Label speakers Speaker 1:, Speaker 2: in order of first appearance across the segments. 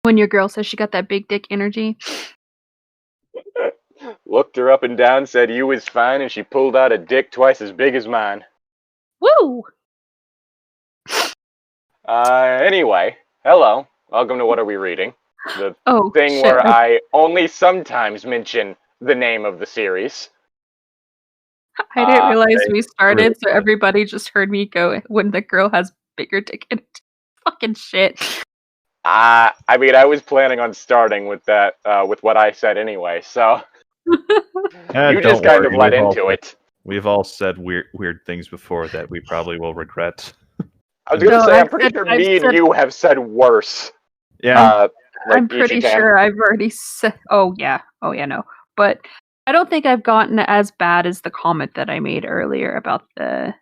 Speaker 1: When your girl says she got that big dick energy.
Speaker 2: Looked her up and down, said you was fine, and she pulled out a dick twice as big as mine.
Speaker 1: Woo!
Speaker 2: Anyway, hello. Welcome to What Are We Reading? The thing
Speaker 1: shit.
Speaker 2: where I only sometimes mention the name of the series.
Speaker 1: I didn't realize we started, so everybody just heard me go, when the girl has bigger dick energy. Fucking shit.
Speaker 2: I mean, I was planning on starting with that, with what I said anyway, so... you just kind of led into it.
Speaker 3: We've all said weird things before that we probably will regret.
Speaker 2: I was going to say, I'm pretty sure me and you have said worse.
Speaker 3: Yeah.
Speaker 1: I'm pretty sure I've already said... Oh, yeah, no. But I don't think I've gotten as bad as the comment that I made earlier about the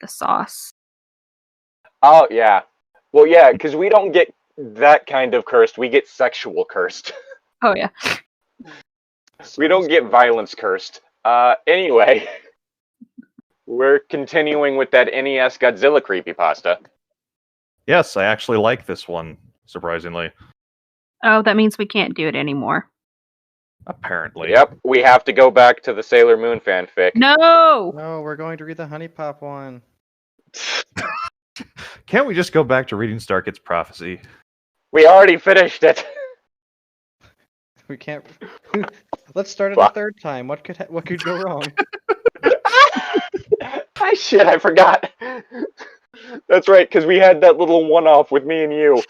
Speaker 1: sauce.
Speaker 2: Oh, yeah. Well, yeah, because we don't get that kind of cursed. We get sexual cursed.
Speaker 1: Oh, yeah.
Speaker 2: We don't get violence cursed. Anyway, we're continuing with that NES Godzilla creepypasta.
Speaker 3: Yes, I actually like this one, surprisingly.
Speaker 1: Oh, that means we can't do it anymore.
Speaker 3: Apparently.
Speaker 2: Yep, we have to go back to the Sailor Moon fanfic.
Speaker 1: No!
Speaker 4: No, we're going to read the Honey Pop one.
Speaker 3: Can't we just go back to reading Starkid's Prophecy?
Speaker 2: We already finished it.
Speaker 4: We can't... Let's start it a third time. What could go wrong?
Speaker 2: Shit, I forgot. That's right, because we had that little one-off with me and you.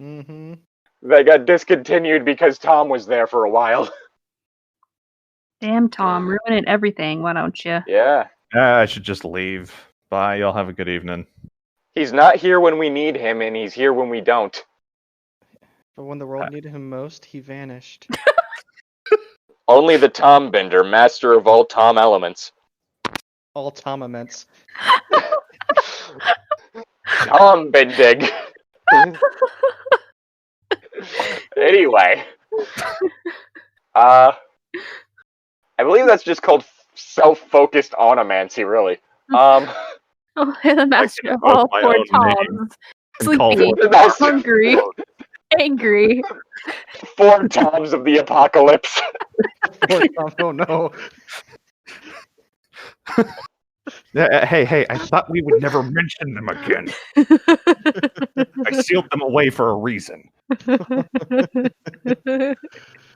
Speaker 4: Mm-hmm.
Speaker 2: That got discontinued because Tom was there for a while.
Speaker 1: Damn, Tom, ruining everything, why don't you?
Speaker 2: Yeah.
Speaker 3: I should just leave. Bye, y'all have a good evening.
Speaker 2: He's not here when we need him, and he's here when we don't.
Speaker 4: But when the world needed him most, he vanished.
Speaker 2: Only the Tom Bender, master of all Tom elements.
Speaker 4: All Tomaments.
Speaker 2: Tom Bending. Anyway. I believe that's just called self-focused onomancy, really.
Speaker 1: Oh, the master of all four Toms. Sleepy, hungry, angry.
Speaker 2: 4 Toms of the apocalypse.
Speaker 4: 4 Toms, oh no.
Speaker 3: Hey, I thought we would never mention them again. I sealed them away for a reason.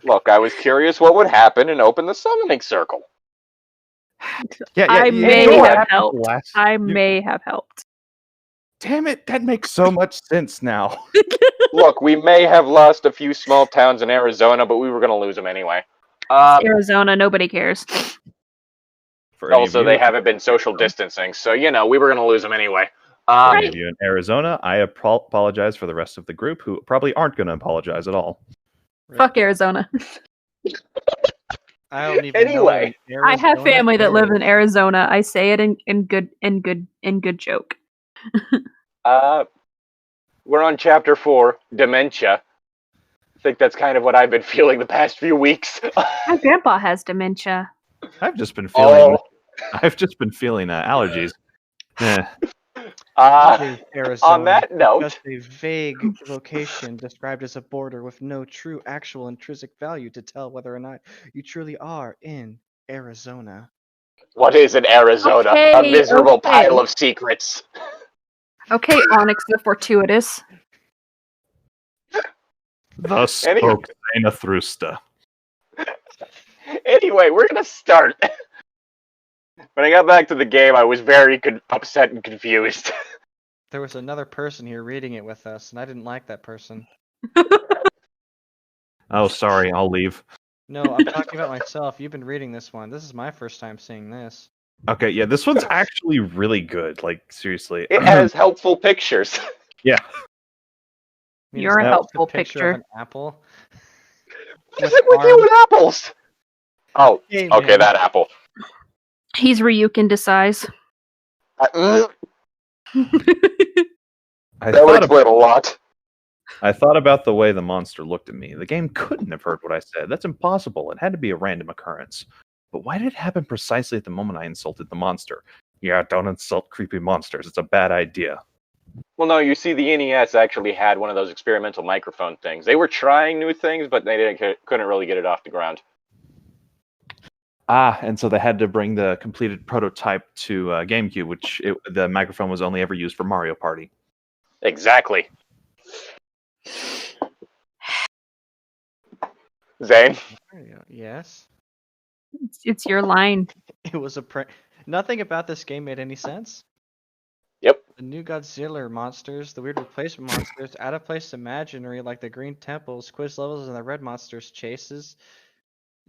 Speaker 2: Look, I was curious what would happen and open the summoning circle.
Speaker 1: I may have helped. I may have helped.
Speaker 3: Damn it, that makes so much sense now.
Speaker 2: Look, we may have lost a few small towns in Arizona, but we were going to lose them anyway.
Speaker 1: Arizona, nobody cares.
Speaker 2: Also, they haven't been social distancing, so, we were going to lose them anyway.
Speaker 3: For any of you in Arizona, I apologize for the rest of the group who probably aren't going to apologize at all.
Speaker 1: Fuck Arizona.
Speaker 4: I don't even
Speaker 2: anyway,
Speaker 4: know
Speaker 1: I have family that live in Arizona. I say it in good joke.
Speaker 2: We're on chapter 4, dementia. I think that's kind of what I've been feeling the past few weeks.
Speaker 1: My grandpa has dementia.
Speaker 3: I've just been feeling allergies.
Speaker 4: Arizona,
Speaker 2: on that note,
Speaker 4: just a vague location described as a border with no true actual intrinsic value to tell whether or not you truly are in Arizona.
Speaker 2: What is in Arizona?
Speaker 1: Okay,
Speaker 2: a miserable pile of secrets.
Speaker 1: Okay, Onyx the Fortuitous.
Speaker 3: Thus spoke Zarathustra.
Speaker 2: Anyway, we're gonna start. When I got back to the game, I was very upset and confused.
Speaker 4: There was another person here reading it with us, and I didn't like that person.
Speaker 3: Oh, sorry, I'll leave.
Speaker 4: No, I'm talking about myself. You've been reading this one. This is my first time seeing this.
Speaker 3: Okay, yeah, this one's actually really good. Like, seriously.
Speaker 2: It has helpful pictures.
Speaker 3: Yeah.
Speaker 1: You're a helpful picture.
Speaker 4: Of an apple.
Speaker 2: What is it with you and apples? Oh, hey, okay, that apple.
Speaker 1: He's Ryukin to size.
Speaker 2: That would explain a lot.
Speaker 3: I thought about the way the monster looked at me. The game couldn't have heard what I said. That's impossible. It had to be a random occurrence. But why did it happen precisely at the moment I insulted the monster? Yeah, don't insult creepy monsters. It's a bad idea.
Speaker 2: Well, no, you see, the NES actually had one of those experimental microphone things. They were trying new things, but they couldn't really get it off the ground.
Speaker 3: And so they had to bring the completed prototype to GameCube, which the microphone was only ever used for Mario Party.
Speaker 2: Exactly. Zane?
Speaker 4: Yes?
Speaker 1: It's your line.
Speaker 4: It was a prank. Nothing about this game made any sense.
Speaker 2: Yep.
Speaker 4: The new Godzilla monsters, the weird replacement monsters, out of place imaginary like the green temples, quiz levels, and the red monsters chases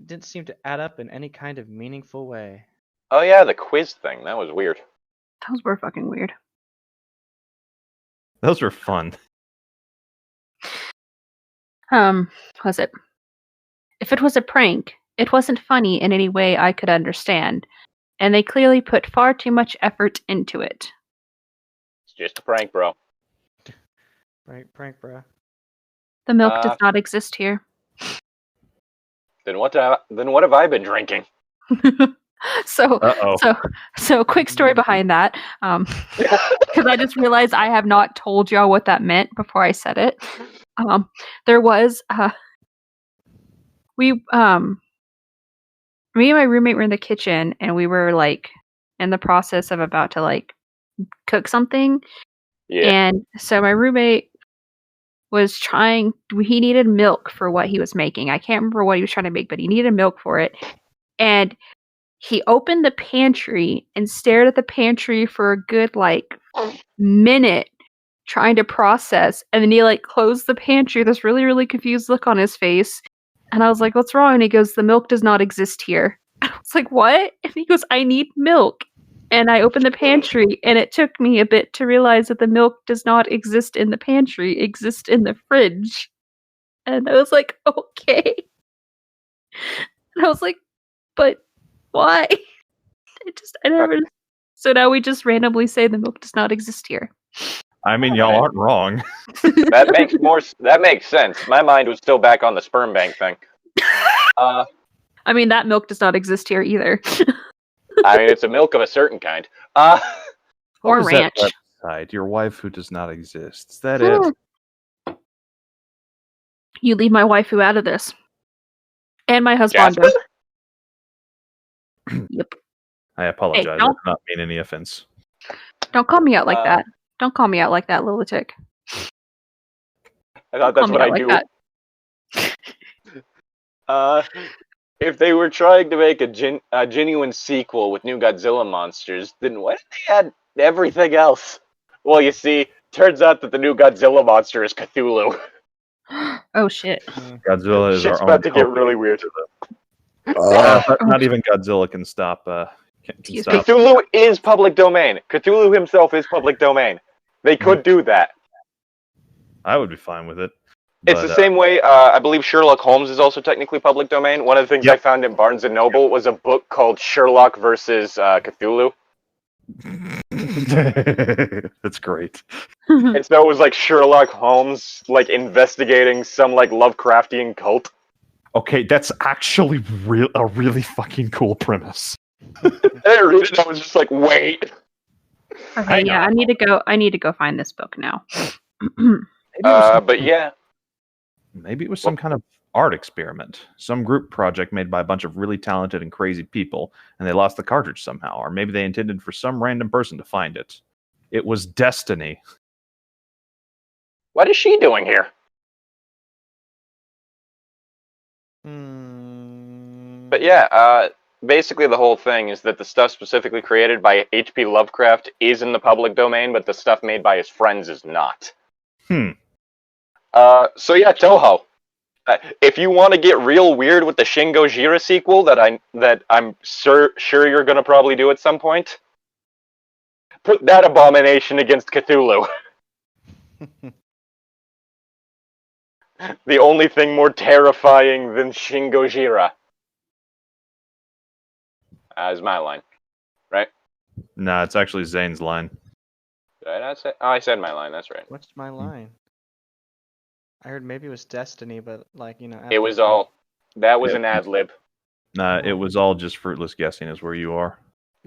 Speaker 4: didn't seem to add up in any kind of meaningful way.
Speaker 2: Oh yeah, the quiz thing. That was weird.
Speaker 1: Those were fucking weird.
Speaker 3: Those were fun.
Speaker 1: Was it? If it was a prank, it wasn't funny in any way I could understand, and they clearly put far too much effort into it.
Speaker 2: It's just a prank, bro.
Speaker 4: Right, prank, bruh.
Speaker 1: The milk does not exist here.
Speaker 2: Then what have I been drinking?
Speaker 1: So quick story behind that. Because I just realized I have not told y'all what that meant before I said it. There was me and my roommate were in the kitchen and we were like in the process of about to like cook something.
Speaker 2: Yeah.
Speaker 1: And so my roommate was he needed milk for what he was making. I can't remember what he was trying to make, but he needed milk for it. And he opened the pantry and stared at the pantry for a good like minute trying to process, and then he like closed the pantry, this really, really confused look on his face. And I was like, what's wrong? And he goes, the milk does not exist here. I was like, what? And he goes, I need milk. And I opened the pantry, and it took me a bit to realize that the milk does not exist in the pantry, exists in the fridge. And I was like, okay. And I was like, but why? I never. So now we just randomly say the milk does not exist here.
Speaker 3: I mean, y'all aren't wrong.
Speaker 2: That makes sense. My mind was still back on the sperm bank thing.
Speaker 1: I mean, that milk does not exist here either.
Speaker 2: I mean, it's a milk of a certain kind.
Speaker 1: Or ranch.
Speaker 3: That website? Your waifu does not exist. Is that it?
Speaker 1: You leave my waifu out of this. And my husband. Yep.
Speaker 3: I apologize.
Speaker 1: Hey,
Speaker 3: I did not mean any offense.
Speaker 1: Don't call me out like that. Don't call me out like that, Llytic.
Speaker 2: I thought that's what I do. If they were trying to make a genuine sequel with new Godzilla monsters, then why did they add everything else? Well, you see, turns out that the new Godzilla monster is Cthulhu.
Speaker 1: Oh shit!
Speaker 3: Godzilla is
Speaker 2: Shit's
Speaker 3: our
Speaker 2: about to get really weird.
Speaker 3: Not even Godzilla can stop.
Speaker 2: Cthulhu is public domain. Cthulhu himself is public domain. They could do that.
Speaker 3: I would be fine with it.
Speaker 2: It's the same way, I believe Sherlock Holmes is also technically public domain. One of the things I found in Barnes & Noble was a book called Sherlock versus Cthulhu.
Speaker 3: That's great.
Speaker 2: And so it was like Sherlock Holmes like investigating some like Lovecraftian cult.
Speaker 3: Okay, that's actually a really fucking cool premise.
Speaker 2: I read it, I was just like, wait.
Speaker 1: Okay, yeah, I need to go find this book now.
Speaker 2: But yeah.
Speaker 3: Maybe it was some kind of art experiment, some group project made by a bunch of really talented and crazy people, and they lost the cartridge somehow, or maybe they intended for some random person to find it. It was destiny.
Speaker 2: What is she doing here? But yeah, basically the whole thing is that the stuff specifically created by H.P. Lovecraft is in the public domain, but the stuff made by his friends is not. So yeah, Toho. If you want to get real weird with the Shin Gojira sequel that I'm sure you're gonna probably do at some point, put that abomination against Cthulhu. The only thing more terrifying than Shin Gojira. Is my line, right?
Speaker 3: Nah, it's actually Zane's line.
Speaker 2: Did I not say? Oh, I said my line. That's right.
Speaker 4: What's my line? I heard maybe it was Destiny, but like, you know.
Speaker 2: It was all. That was an ad lib.
Speaker 3: Nah, it was all just fruitless guessing is where you are.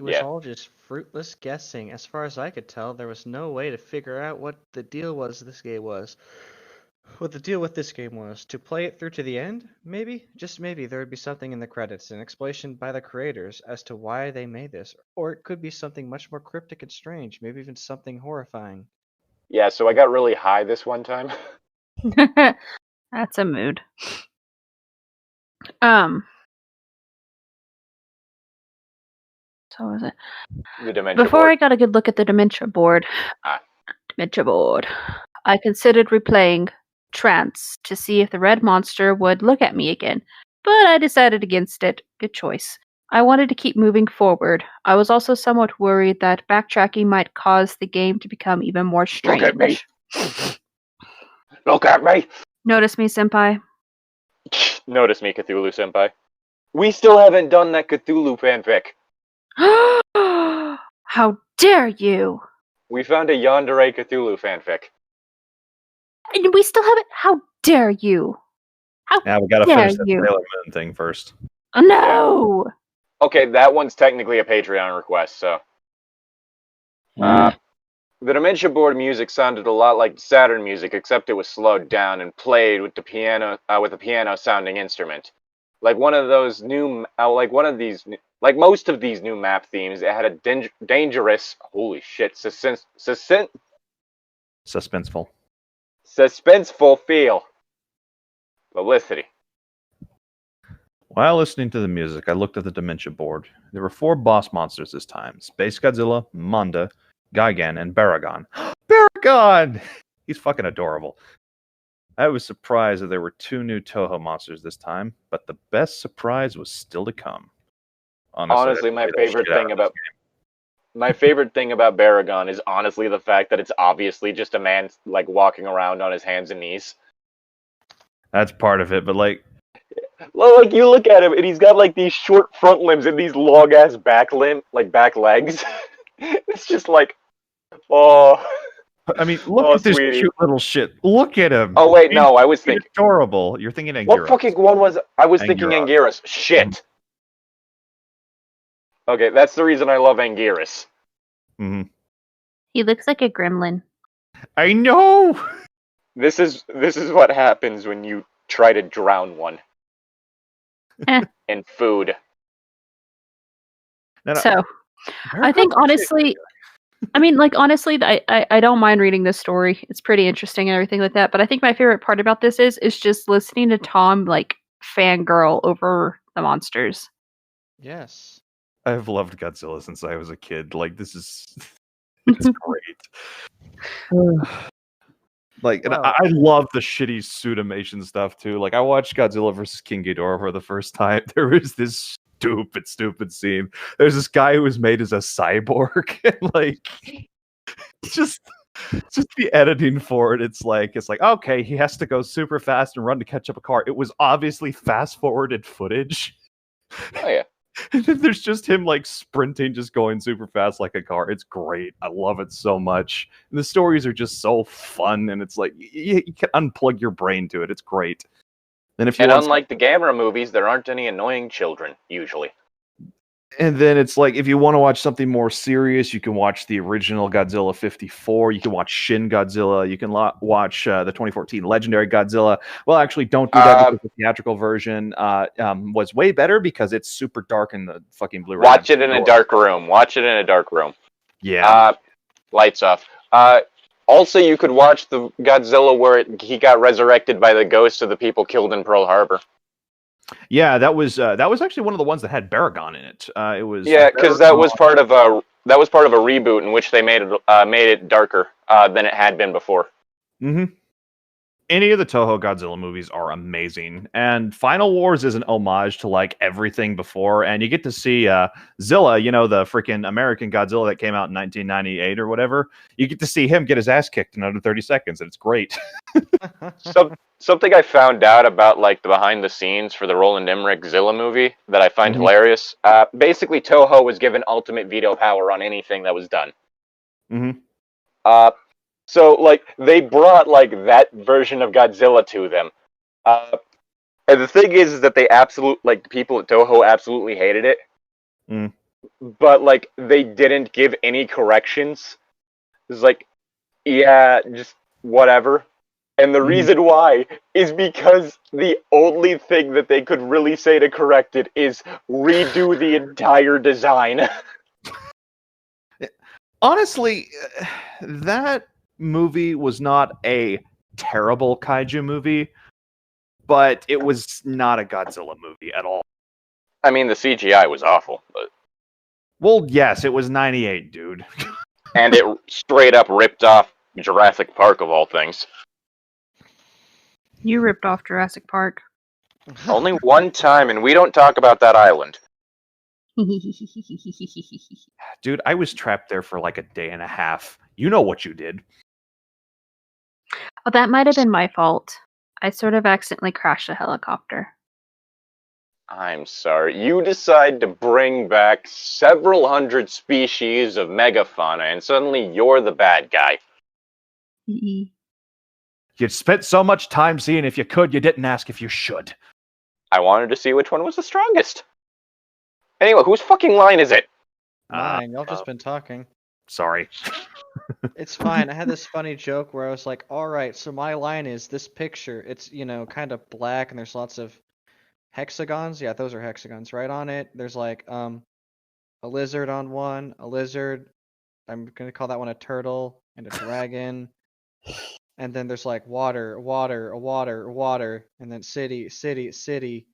Speaker 4: It was
Speaker 2: Yeah.
Speaker 4: all just fruitless guessing. As far as I could tell, there was no way to figure out what the deal was this game was. What the deal with this game was. To play it through to the end? Maybe? Just maybe there would be something in the credits, an explanation by the creators as to why they made this. Or it could be something much more cryptic and strange, maybe even something horrifying.
Speaker 2: Yeah, so I got really high this one time.
Speaker 1: That's a mood. So was it?
Speaker 2: The dementia
Speaker 1: Before
Speaker 2: board.
Speaker 1: I got a good look at the dementia board,
Speaker 2: Ah.
Speaker 1: I considered replaying Trance to see if the red monster would look at me again, but I decided against it. Good choice. I wanted to keep moving forward. I was also somewhat worried that backtracking might cause the game to become even more strange.
Speaker 2: Look at me. Look at me.
Speaker 1: Notice me, senpai?
Speaker 2: Notice me, Cthulhu-senpai. We still haven't done that Cthulhu fanfic.
Speaker 1: How dare you!
Speaker 2: We found a Yandere Cthulhu fanfic.
Speaker 1: And we still haven't. How dare you? How
Speaker 3: Yeah, we gotta
Speaker 1: dare
Speaker 3: finish that
Speaker 1: you?
Speaker 3: Sailor Moon thing first.
Speaker 1: No!
Speaker 2: Okay, that one's technically a Patreon request, so. The Dementia board music sounded a lot like Saturn music, except it was slowed down and played with the piano, sounding instrument. Like one of those new, like most of these new map themes, it had a dangerous, holy shit,
Speaker 3: Suspenseful.
Speaker 2: suspenseful feel. Felicity.
Speaker 3: While listening to the music, I looked at the Dementia board. There were 4 boss monsters this time. Space Godzilla, Manda, Gigan, and Baragon. Baragon! He's fucking adorable. I was surprised that there were 2 new Toho monsters this time, but the best surprise was still to come.
Speaker 2: Honestly, my favorite thing about Baragon is honestly the fact that it's obviously just a man like walking around on his hands and knees.
Speaker 3: That's part of it, but like,
Speaker 2: Well, like you look at him and he's got like these short front limbs and these long ass back legs. It's just like, oh.
Speaker 3: I mean, look at this
Speaker 2: sweetie.
Speaker 3: cute little shit. Look at him.
Speaker 2: Oh wait,
Speaker 3: He's
Speaker 2: no, I was thinking
Speaker 3: adorable. You're thinking Anguirus.
Speaker 2: what fucking one was I was thinking
Speaker 3: Anguirus.
Speaker 2: Anguirus. Shit. Okay, that's the reason I love Anguirus.
Speaker 3: Mm-hmm.
Speaker 1: He looks like a gremlin.
Speaker 3: I know.
Speaker 2: This is what happens when you try to drown one in food.
Speaker 1: So, I think honestly, I mean, like honestly, I don't mind reading this story. It's pretty interesting and everything like that. But I think my favorite part about this is just listening to Tom like fangirl over the monsters.
Speaker 4: Yes.
Speaker 3: I've loved Godzilla since I was a kid. Like this is, it's great. Like, and I love the shitty Suitimation stuff too. Like, I watched Godzilla vs. King Ghidorah for the first time. There was this stupid scene. There's this guy who was made as a cyborg, and like, just the editing for it. It's like, okay, he has to go super fast and run to catch up a car. It was obviously fast forwarded footage.
Speaker 2: Oh yeah.
Speaker 3: And then there's just him like sprinting, just going super fast like a car. It's great. I love it so much. And the stories are just so fun, and it's like you can unplug your brain to it. It's great. And if you
Speaker 2: unlike the Gamera movies, there aren't any annoying children usually.
Speaker 3: And then it's like, if you want to watch something more serious, you can watch the original Godzilla 54. You can watch Shin Godzilla. You can watch the 2014 Legendary Godzilla. Well, actually, don't do that because the theatrical version was way better because it's super dark in the fucking Blu-ray.
Speaker 2: Watch it in a dark room.
Speaker 3: Yeah.
Speaker 2: Lights off. Also, you could watch the Godzilla where he got resurrected by the ghosts of the people killed in Pearl Harbor.
Speaker 3: Yeah, that was actually one of the ones that had Baragon in it. It was
Speaker 2: because that was part of a reboot in which they made it darker than it had been before.
Speaker 3: Mm-hmm. Any of the Toho Godzilla movies are amazing, and Final Wars is an homage to like everything before, and you get to see Zilla, you know, the freaking American Godzilla that came out in 1998 or whatever. You get to see him get his ass kicked in under 30 seconds, and it's great.
Speaker 2: Something I found out about like the behind the scenes for the Roland Emmerich Zilla movie that I find hilarious. Basically, Toho was given ultimate veto power on anything that was done.
Speaker 3: Mm-hmm.
Speaker 2: So, like, they brought, like, that version of Godzilla to them. And the thing is that the people at Toho absolutely hated it.
Speaker 3: Mm.
Speaker 2: but like they didn't give any corrections. It's like, yeah, just whatever. And the reason why is because the only thing that they could really say to correct it is redo the entire design.
Speaker 3: Honestly, that movie was not a terrible kaiju movie, but it was not a Godzilla movie at all.
Speaker 2: I mean, the CGI was awful, but
Speaker 3: Well, yes, it was 98, dude.
Speaker 2: and it straight up ripped off Jurassic Park of all things.
Speaker 1: You ripped off Jurassic Park.
Speaker 2: Only one time, and we don't talk about that island.
Speaker 3: Dude, I was trapped there for like a day and a half. You know what you did.
Speaker 1: Oh, that might have been my fault. I sort of accidentally crashed a helicopter.
Speaker 2: I'm sorry. You decide to bring back several hundred species of megafauna, and suddenly you're the bad guy.
Speaker 3: You'd spent so much time seeing if you could, you didn't ask if you should.
Speaker 2: I wanted to see which one was the strongest. Anyway, whose fucking line is it?
Speaker 4: Mine. Y'all just been talking.
Speaker 3: Sorry.
Speaker 4: It's fine. I had this funny joke where I was like, alright, so my line is this picture. It's, kind of black and there's lots of hexagons. Yeah, those are hexagons. Right on it, there's like, a lizard on one, a lizard. I'm gonna call that one a turtle, and a dragon. And then there's like water, water, water, water, and then city, city, city.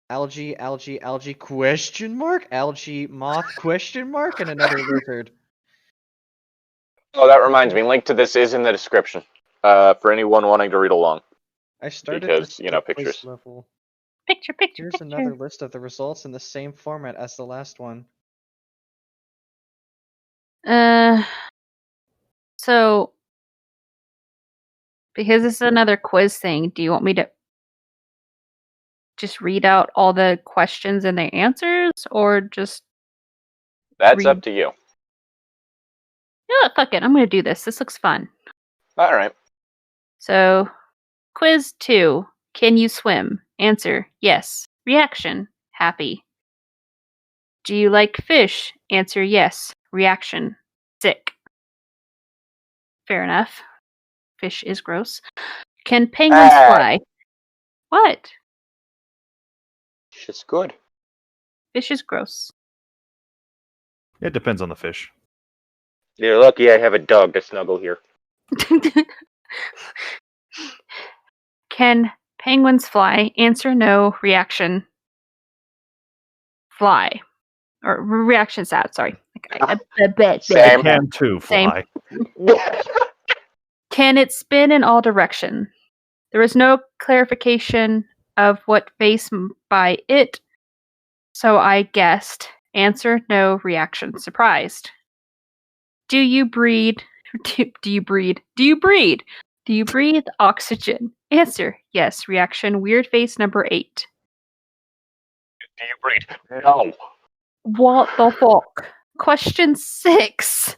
Speaker 4: Algae, algae, algae, question mark? Algae, moth, question mark? And another lizard.
Speaker 2: Oh, that reminds me. Link to this is in the description. For anyone wanting to read along.
Speaker 4: I started
Speaker 2: Because,
Speaker 4: this quiz
Speaker 2: pictures.
Speaker 4: level.
Speaker 1: Picture.
Speaker 4: Here's another list of the results in the same format as the last one.
Speaker 1: So, because this is another quiz thing, do you want me to just read out all the questions and the answers, or just...
Speaker 2: That's up to you.
Speaker 1: Yeah, fuck it. I'm going to do this. This looks fun.
Speaker 2: All right.
Speaker 1: So, quiz 2. Can you swim? Answer, yes. Reaction, happy. Do you like fish? Answer, yes. Reaction, sick. Fair enough. Fish is gross. Can penguins fly? What?
Speaker 2: It's good.
Speaker 1: Fish is gross.
Speaker 3: It depends on the fish.
Speaker 2: You're lucky I have a dog to snuggle here.
Speaker 1: Can penguins fly? Answer, no. Reaction, fly. Or reaction, sad, sorry.
Speaker 2: Same.
Speaker 3: Can too fly.
Speaker 1: Can it spin in all direction? There is no clarification of what face by it, so I guessed. Answer, no. Reaction, surprised. Do you breathe? Do you breathe? Do you breathe? Do you breathe oxygen? Answer, yes. Reaction, weird face number 8.
Speaker 2: Do you breathe? No.
Speaker 1: What the fuck? Question 6.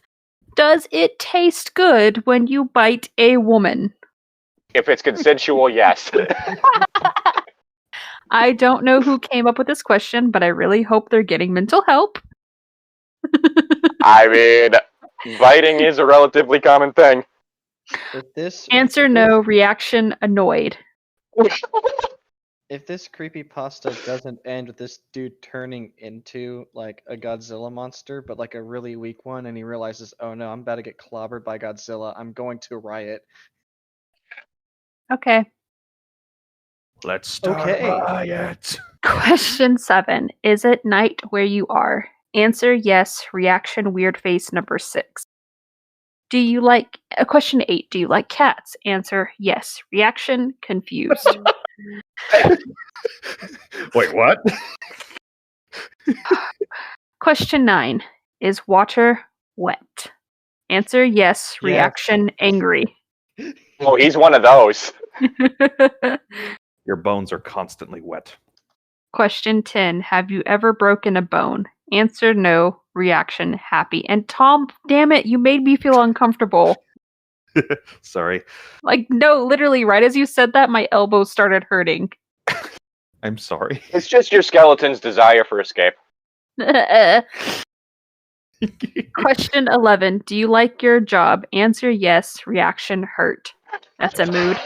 Speaker 1: Does it taste good when you bite a woman?
Speaker 2: If it's consensual, yes.
Speaker 1: I don't know who came up with this question, but I really hope they're getting mental help.
Speaker 2: I mean, biting is a relatively common thing.
Speaker 4: If this
Speaker 1: Answer, no. Reaction, annoyed.
Speaker 4: If this creepypasta doesn't end with this dude turning into like a Godzilla monster, but like a really weak one, and he realizes, oh no, I'm about to get clobbered by Godzilla, I'm going to riot.
Speaker 1: Okay.
Speaker 3: Let's start
Speaker 4: Okay.
Speaker 3: a riot.
Speaker 1: Question 7. Is it night where you are? Answer, yes. Reaction, weird face number 6. Do you like... Question 8. Do you like cats? Answer, yes. Reaction, confused.
Speaker 3: Wait, what?
Speaker 1: Question 9. Is water wet? Answer, yes. Reaction, angry.
Speaker 2: Oh, he's one of those.
Speaker 3: Your bones are constantly wet.
Speaker 1: Question 10. Have you ever broken a bone? Answer, no. Reaction, happy. And Tom, damn it, you made me feel uncomfortable.
Speaker 3: Sorry.
Speaker 1: Like, no, literally, right as you said that, my elbows started hurting.
Speaker 3: I'm sorry.
Speaker 2: It's just your skeleton's desire for escape.
Speaker 1: Question 11. Do you like your job? Answer yes. Reaction hurt. That's a mood.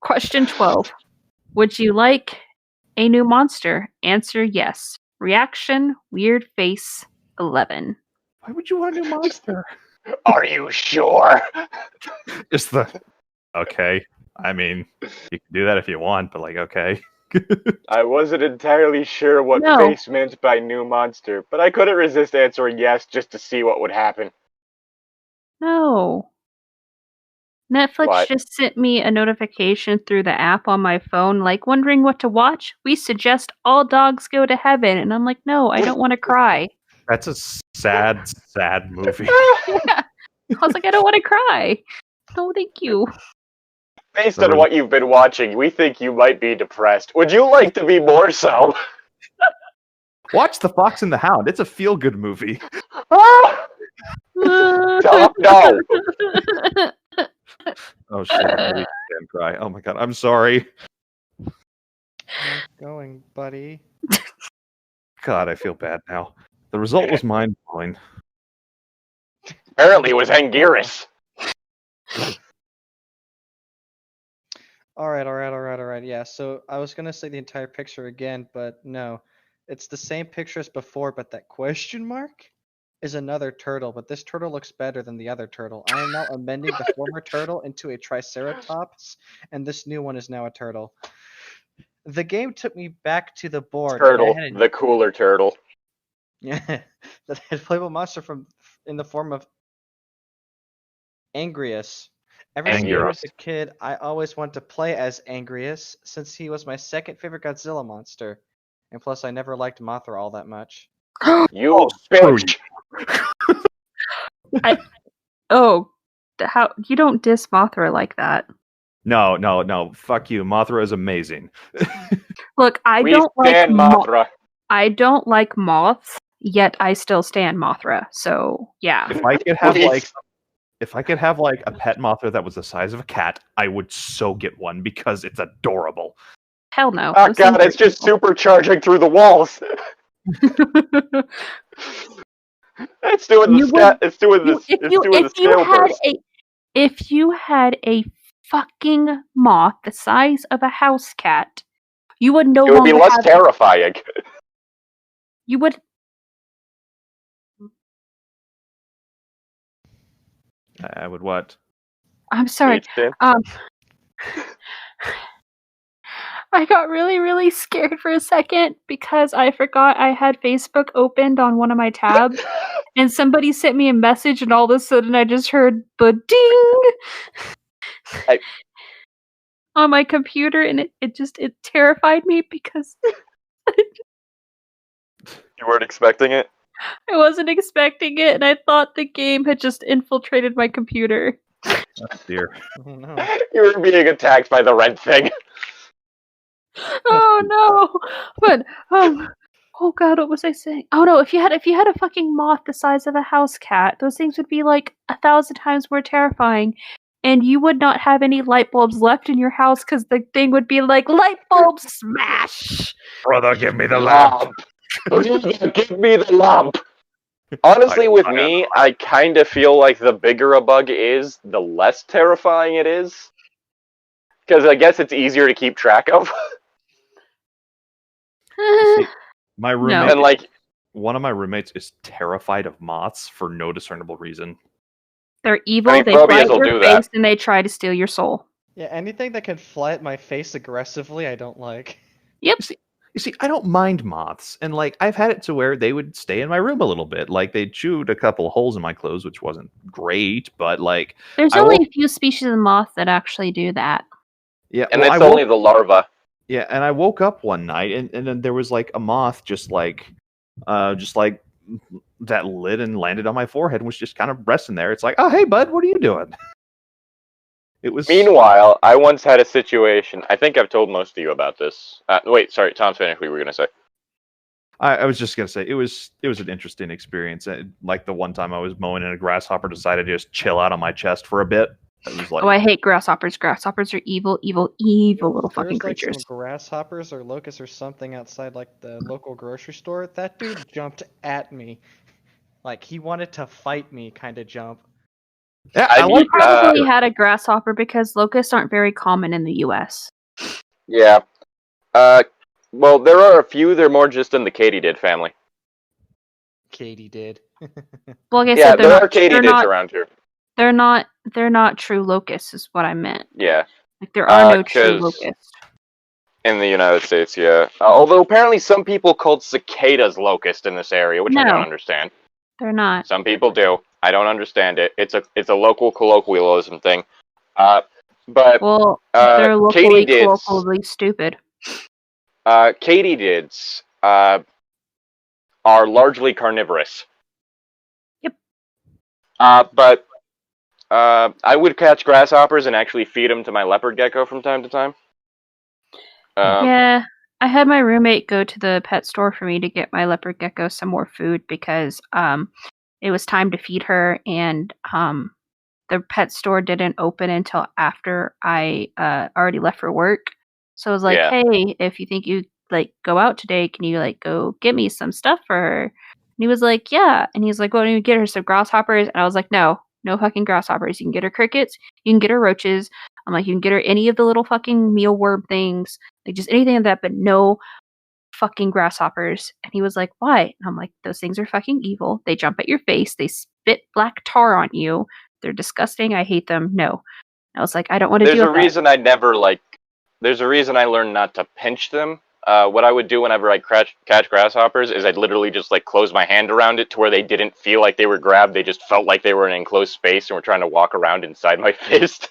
Speaker 1: Question 12. Would you like a new monster? Answer yes. Reaction weird face 11.
Speaker 3: Why would you want a new monster?
Speaker 2: Are you sure?
Speaker 3: It's the okay. I mean, you can do that if you want, but like, okay.
Speaker 2: I wasn't entirely sure what
Speaker 1: No.
Speaker 2: face meant by new monster, but I couldn't resist answering yes just to see what would happen.
Speaker 1: No. Netflix
Speaker 2: What?
Speaker 1: just sent me a notification through the app on my phone, like, wondering what to watch? We suggest all dogs go to heaven. And I'm like, no, I don't want to cry.
Speaker 3: That's a sad, sad movie.
Speaker 1: Yeah. I was like, I don't want to cry. No, thank you.
Speaker 2: Based on what you've been watching, we think you might be depressed. Would you like to be more so?
Speaker 3: Watch The Fox and the Hound. It's a feel-good movie.
Speaker 2: No.
Speaker 3: Oh shit! I really can't cry. Oh my god! I'm sorry.
Speaker 4: How's it going, buddy?
Speaker 3: God, I feel bad now. The result was mind-blowing.
Speaker 2: Apparently it was Anguirus.
Speaker 4: Alright. Yeah, so I was gonna say the entire picture again, but no. It's the same picture as before, but that question mark is another turtle, but this turtle looks better than the other turtle. I am now amending the former turtle into a triceratops, and this new one is now a turtle. The game took me back to the board.
Speaker 2: Turtle, the cooler turtle.
Speaker 4: Yeah, that had playable monster in the form of Angrius. Ever since I was a kid, I always wanted to play as Angrius, since he was my second favorite Godzilla monster. And plus, I never liked Mothra all that much.
Speaker 2: You bitch!
Speaker 1: How you don't diss Mothra like that?
Speaker 3: No. Fuck you. Mothra is amazing.
Speaker 1: Look, I don't like Mothra. I don't like moths, yet I still stand Mothra. So yeah.
Speaker 3: If I could have like a pet Mothra that was the size of a cat, I would so get one because it's adorable.
Speaker 1: Hell no.
Speaker 2: Oh god, it's just supercharging through the walls. It's doing the scale burst.
Speaker 1: If you had a fucking moth the size of a house cat, you would no longer.
Speaker 2: It would be less terrifying.
Speaker 1: You would.
Speaker 3: I would what?
Speaker 1: I'm sorry. I got really, really scared for a second because I forgot I had Facebook opened on one of my tabs, and somebody sent me a message, and all of a sudden I just heard "ba-ding" on my computer, and it terrified me because
Speaker 2: you weren't expecting it?
Speaker 1: I wasn't expecting it, and I thought the game had just infiltrated my computer.
Speaker 3: Oh dear.
Speaker 4: Oh, no.
Speaker 2: You were being attacked by the red thing.
Speaker 1: Oh no! But oh god, what was I saying? Oh no! If you had a fucking moth the size of a house cat, those things would be like 1,000 times more terrifying, and you would not have any light bulbs left in your house because the thing would be like light bulb smash.
Speaker 3: Brother, give me the lamp.
Speaker 2: Give me the lamp. Honestly, with me, I kind of feel like the bigger a bug is, the less terrifying it is. Because I guess it's easier to keep track of.
Speaker 3: See, my roommate,
Speaker 2: and like
Speaker 3: one of my roommates is terrified of moths for no discernible reason.
Speaker 1: They're evil. They fly at your face and they try to steal your soul.
Speaker 4: Yeah, anything that can fly at my face aggressively, I don't like.
Speaker 1: Yep.
Speaker 3: You see, I don't mind moths, and like I've had it to where they would stay in my room a little bit. Like they chewed a couple holes in my clothes, which wasn't great, but like
Speaker 1: there's only a few species of moth that actually do that.
Speaker 3: Yeah,
Speaker 2: and it's only the larva.
Speaker 3: Yeah, and I woke up one night, and then there was like a moth just like that lit and landed on my forehead and was just kind of resting there. It's like, oh hey bud, what are you doing? It was.
Speaker 2: Meanwhile, I once had a situation. I think I've told most of you about this. Wait, sorry, Tom's finished. What you were gonna say?
Speaker 3: I was just gonna say it was an interesting experience. Like the one time I was mowing and a grasshopper decided to just chill out on my chest for a bit. It was like,
Speaker 1: Oh, I hate grasshoppers. Grasshoppers are evil, evil, evil little fucking
Speaker 4: There's like
Speaker 1: creatures.
Speaker 4: some grasshoppers or locusts or something outside like the local grocery store. That dude jumped at me. Like he wanted to fight me kind of jump.
Speaker 3: yeah,
Speaker 2: I
Speaker 3: I
Speaker 1: You
Speaker 3: like
Speaker 1: probably had a grasshopper because locusts aren't very common in the U.S.
Speaker 2: Yeah. Well, there are a few. They're more just in the katydid family.
Speaker 4: Katie did.
Speaker 1: Well, like I
Speaker 2: Yeah,
Speaker 1: said,
Speaker 2: there are katydids around here.
Speaker 1: they're not true locusts, is what I meant.
Speaker 2: Yeah.
Speaker 1: Like there are no true
Speaker 2: 'Cause
Speaker 1: locusts.
Speaker 2: in the United States, yeah. Although apparently some people called cicadas locust in this area, which I don't
Speaker 1: No.
Speaker 2: understand.
Speaker 1: They're not.
Speaker 2: Some people do. I don't understand it. It's a local colloquialism thing. But
Speaker 1: Well, they're locally
Speaker 2: katydids,
Speaker 1: colloquially stupid.
Speaker 2: katydids are largely carnivorous.
Speaker 1: Yep.
Speaker 2: But I would catch grasshoppers and actually feed them to my leopard gecko from time to time.
Speaker 1: Yeah, I had my roommate go to the pet store for me to get my leopard gecko some more food because it was time to feed her, and the pet store didn't open until after I already left for work. So I was like,
Speaker 2: Yeah.
Speaker 1: "Hey, if you think you like go out today, can you like go get me some stuff for her?" And he was like, "Yeah." And he's like, "Well, don't you get her some grasshoppers?" And I was like, "No, no fucking grasshoppers. You can get her crickets. You can get her roaches. I'm like, you can get her any of the little fucking mealworm things, like just anything of that, but no fucking grasshoppers." And he was like, "Why?" And I'm like, "Those things are fucking evil. They jump at your face. They spit black tar on you. They're disgusting. I hate them. No." And I was like, "I don't want to
Speaker 2: There's
Speaker 1: deal
Speaker 2: a
Speaker 1: with that."
Speaker 2: reason I never There's a reason I learned not to pinch them. What I would do whenever I catch grasshoppers is I'd literally just like close my hand around it to where they didn't feel like they were grabbed. They just felt like they were in an enclosed space and were trying to walk around inside my fist.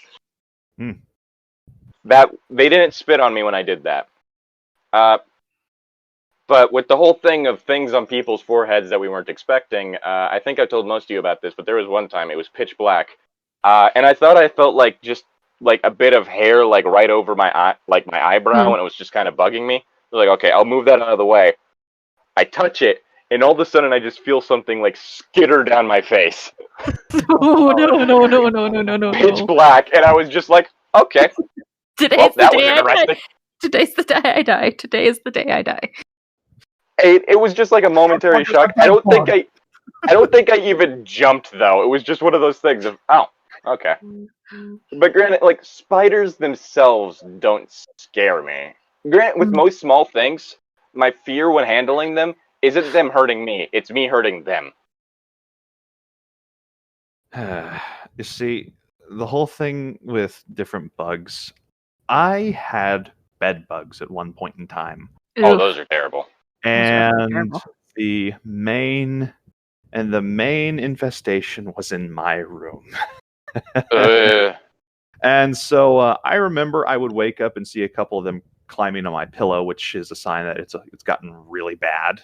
Speaker 3: Hmm.
Speaker 2: That they didn't spit on me when I did that. But with the whole thing of things on people's foreheads that we weren't expecting, I think I told most of you about this, but there was one time it was pitch black, and I thought I felt like just like a bit of hair like right over my eye, like my eyebrow, and it was just kind of bugging me. I was like, okay, I'll move that out of the way. I touch it, and all of a sudden I just feel something like skitter down my face,
Speaker 1: Oh no.
Speaker 2: pitch black, and I was just like, okay, well, that was interesting.
Speaker 1: Today's the day I die. Today is the day I die.
Speaker 2: It was just like a momentary shock. I don't think I even jumped though. It was just one of those things of okay. But granted, like spiders themselves don't scare me. Granted, with most small things, my fear when handling them isn't them hurting me; it's me hurting them.
Speaker 3: You see, the whole thing with different bugs, I had bed bugs at one point in time.
Speaker 2: Oh, those are terrible.
Speaker 3: And the main infestation was in my room. And so I remember I would wake up and see a couple of them climbing on my pillow, which is a sign that it's gotten really bad.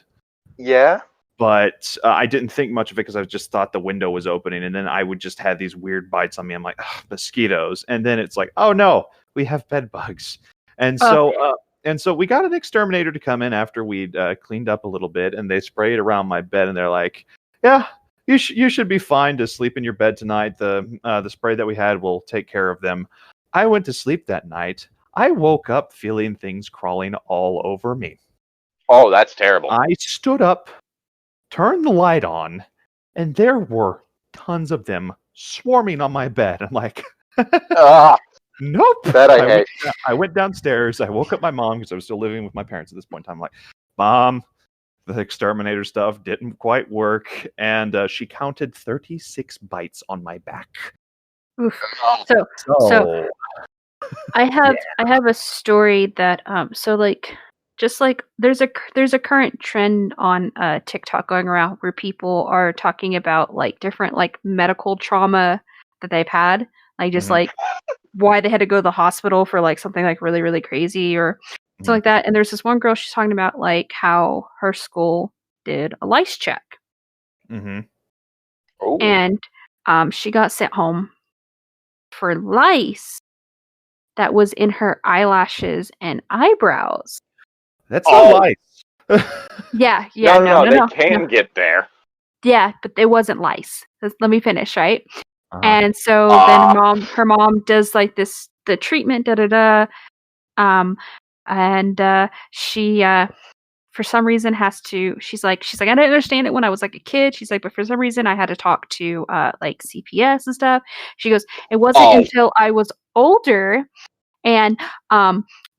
Speaker 2: Yeah.
Speaker 3: But I didn't think much of it because I just thought the window was opening, and then I would just have these weird bites on me. I'm like, mosquitoes, and then it's like, oh no, we have bed bugs, and so we got an exterminator to come in after we'd cleaned up a little bit, and they sprayed around my bed, and they're like, yeah, you should be fine to sleep in your bed tonight. The spray that we had will take care of them. I went to sleep that night. I woke up feeling things crawling all over me.
Speaker 2: Oh, that's terrible.
Speaker 3: I stood up, turned the light on, and there were tons of them swarming on my bed. I'm like, nope.
Speaker 2: That I hate.
Speaker 3: I went downstairs. I woke up my mom because I was still living with my parents at this point in time. I'm like, Mom, the exterminator stuff didn't quite work. And she counted 36 bites on my back.
Speaker 1: Oof. So I have a story that just like there's a current trend on TikTok going around where people are talking about like different like medical trauma that they've had, like just like why they had to go to the hospital for like something like really really crazy or something like that. And there's this one girl, she's talking about like how her school did a lice check, and she got sent home for lice that was in her eyelashes and eyebrows.
Speaker 3: That's not lice.
Speaker 1: Yeah.
Speaker 2: No, they can get there.
Speaker 1: Yeah, but it wasn't lice. Let me finish, right? And so then her mom does like the treatment, and she for some reason she's like I didn't understand it when I was like a kid. She's like, but for some reason I had to talk to like CPS and stuff. She goes, it wasn't until I was older and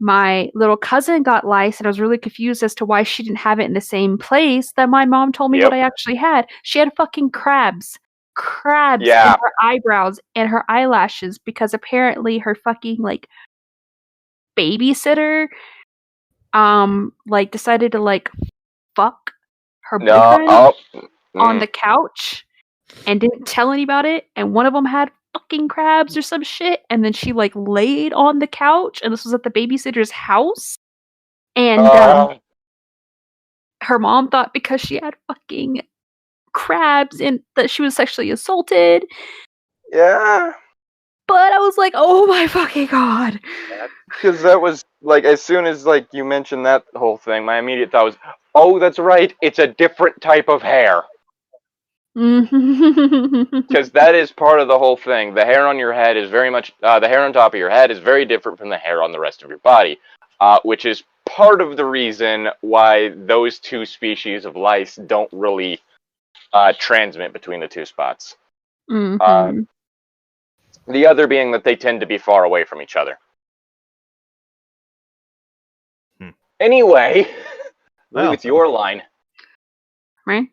Speaker 1: my little cousin got lice and I was really confused as to why she didn't have it in the same place that my mom told me what I actually had. She had fucking crabs in her eyebrows and her eyelashes because apparently her fucking like babysitter like decided to like fuck her boyfriend on the couch and didn't tell anybody about it, and one of them had fucking crabs or some shit, and then she like laid on the couch, and this was at the babysitter's house, and her mom thought because she had fucking crabs and that she was sexually assaulted.
Speaker 2: Yeah.
Speaker 1: But I was like, oh my fucking god.
Speaker 2: Because that was, like, as soon as, like, you mentioned that whole thing, my immediate thought was, oh, that's right, it's a different type of hair. Because that is part of the whole thing. The hair on your head is very much, the hair on top of your head is very different from the hair on the rest of your body, which is part of the reason why those two species of lice don't really transmit between the two spots.
Speaker 1: Mm-hmm.
Speaker 2: The other being that they tend to be far away from each other. Anyway, I believe it's your line.
Speaker 1: Right?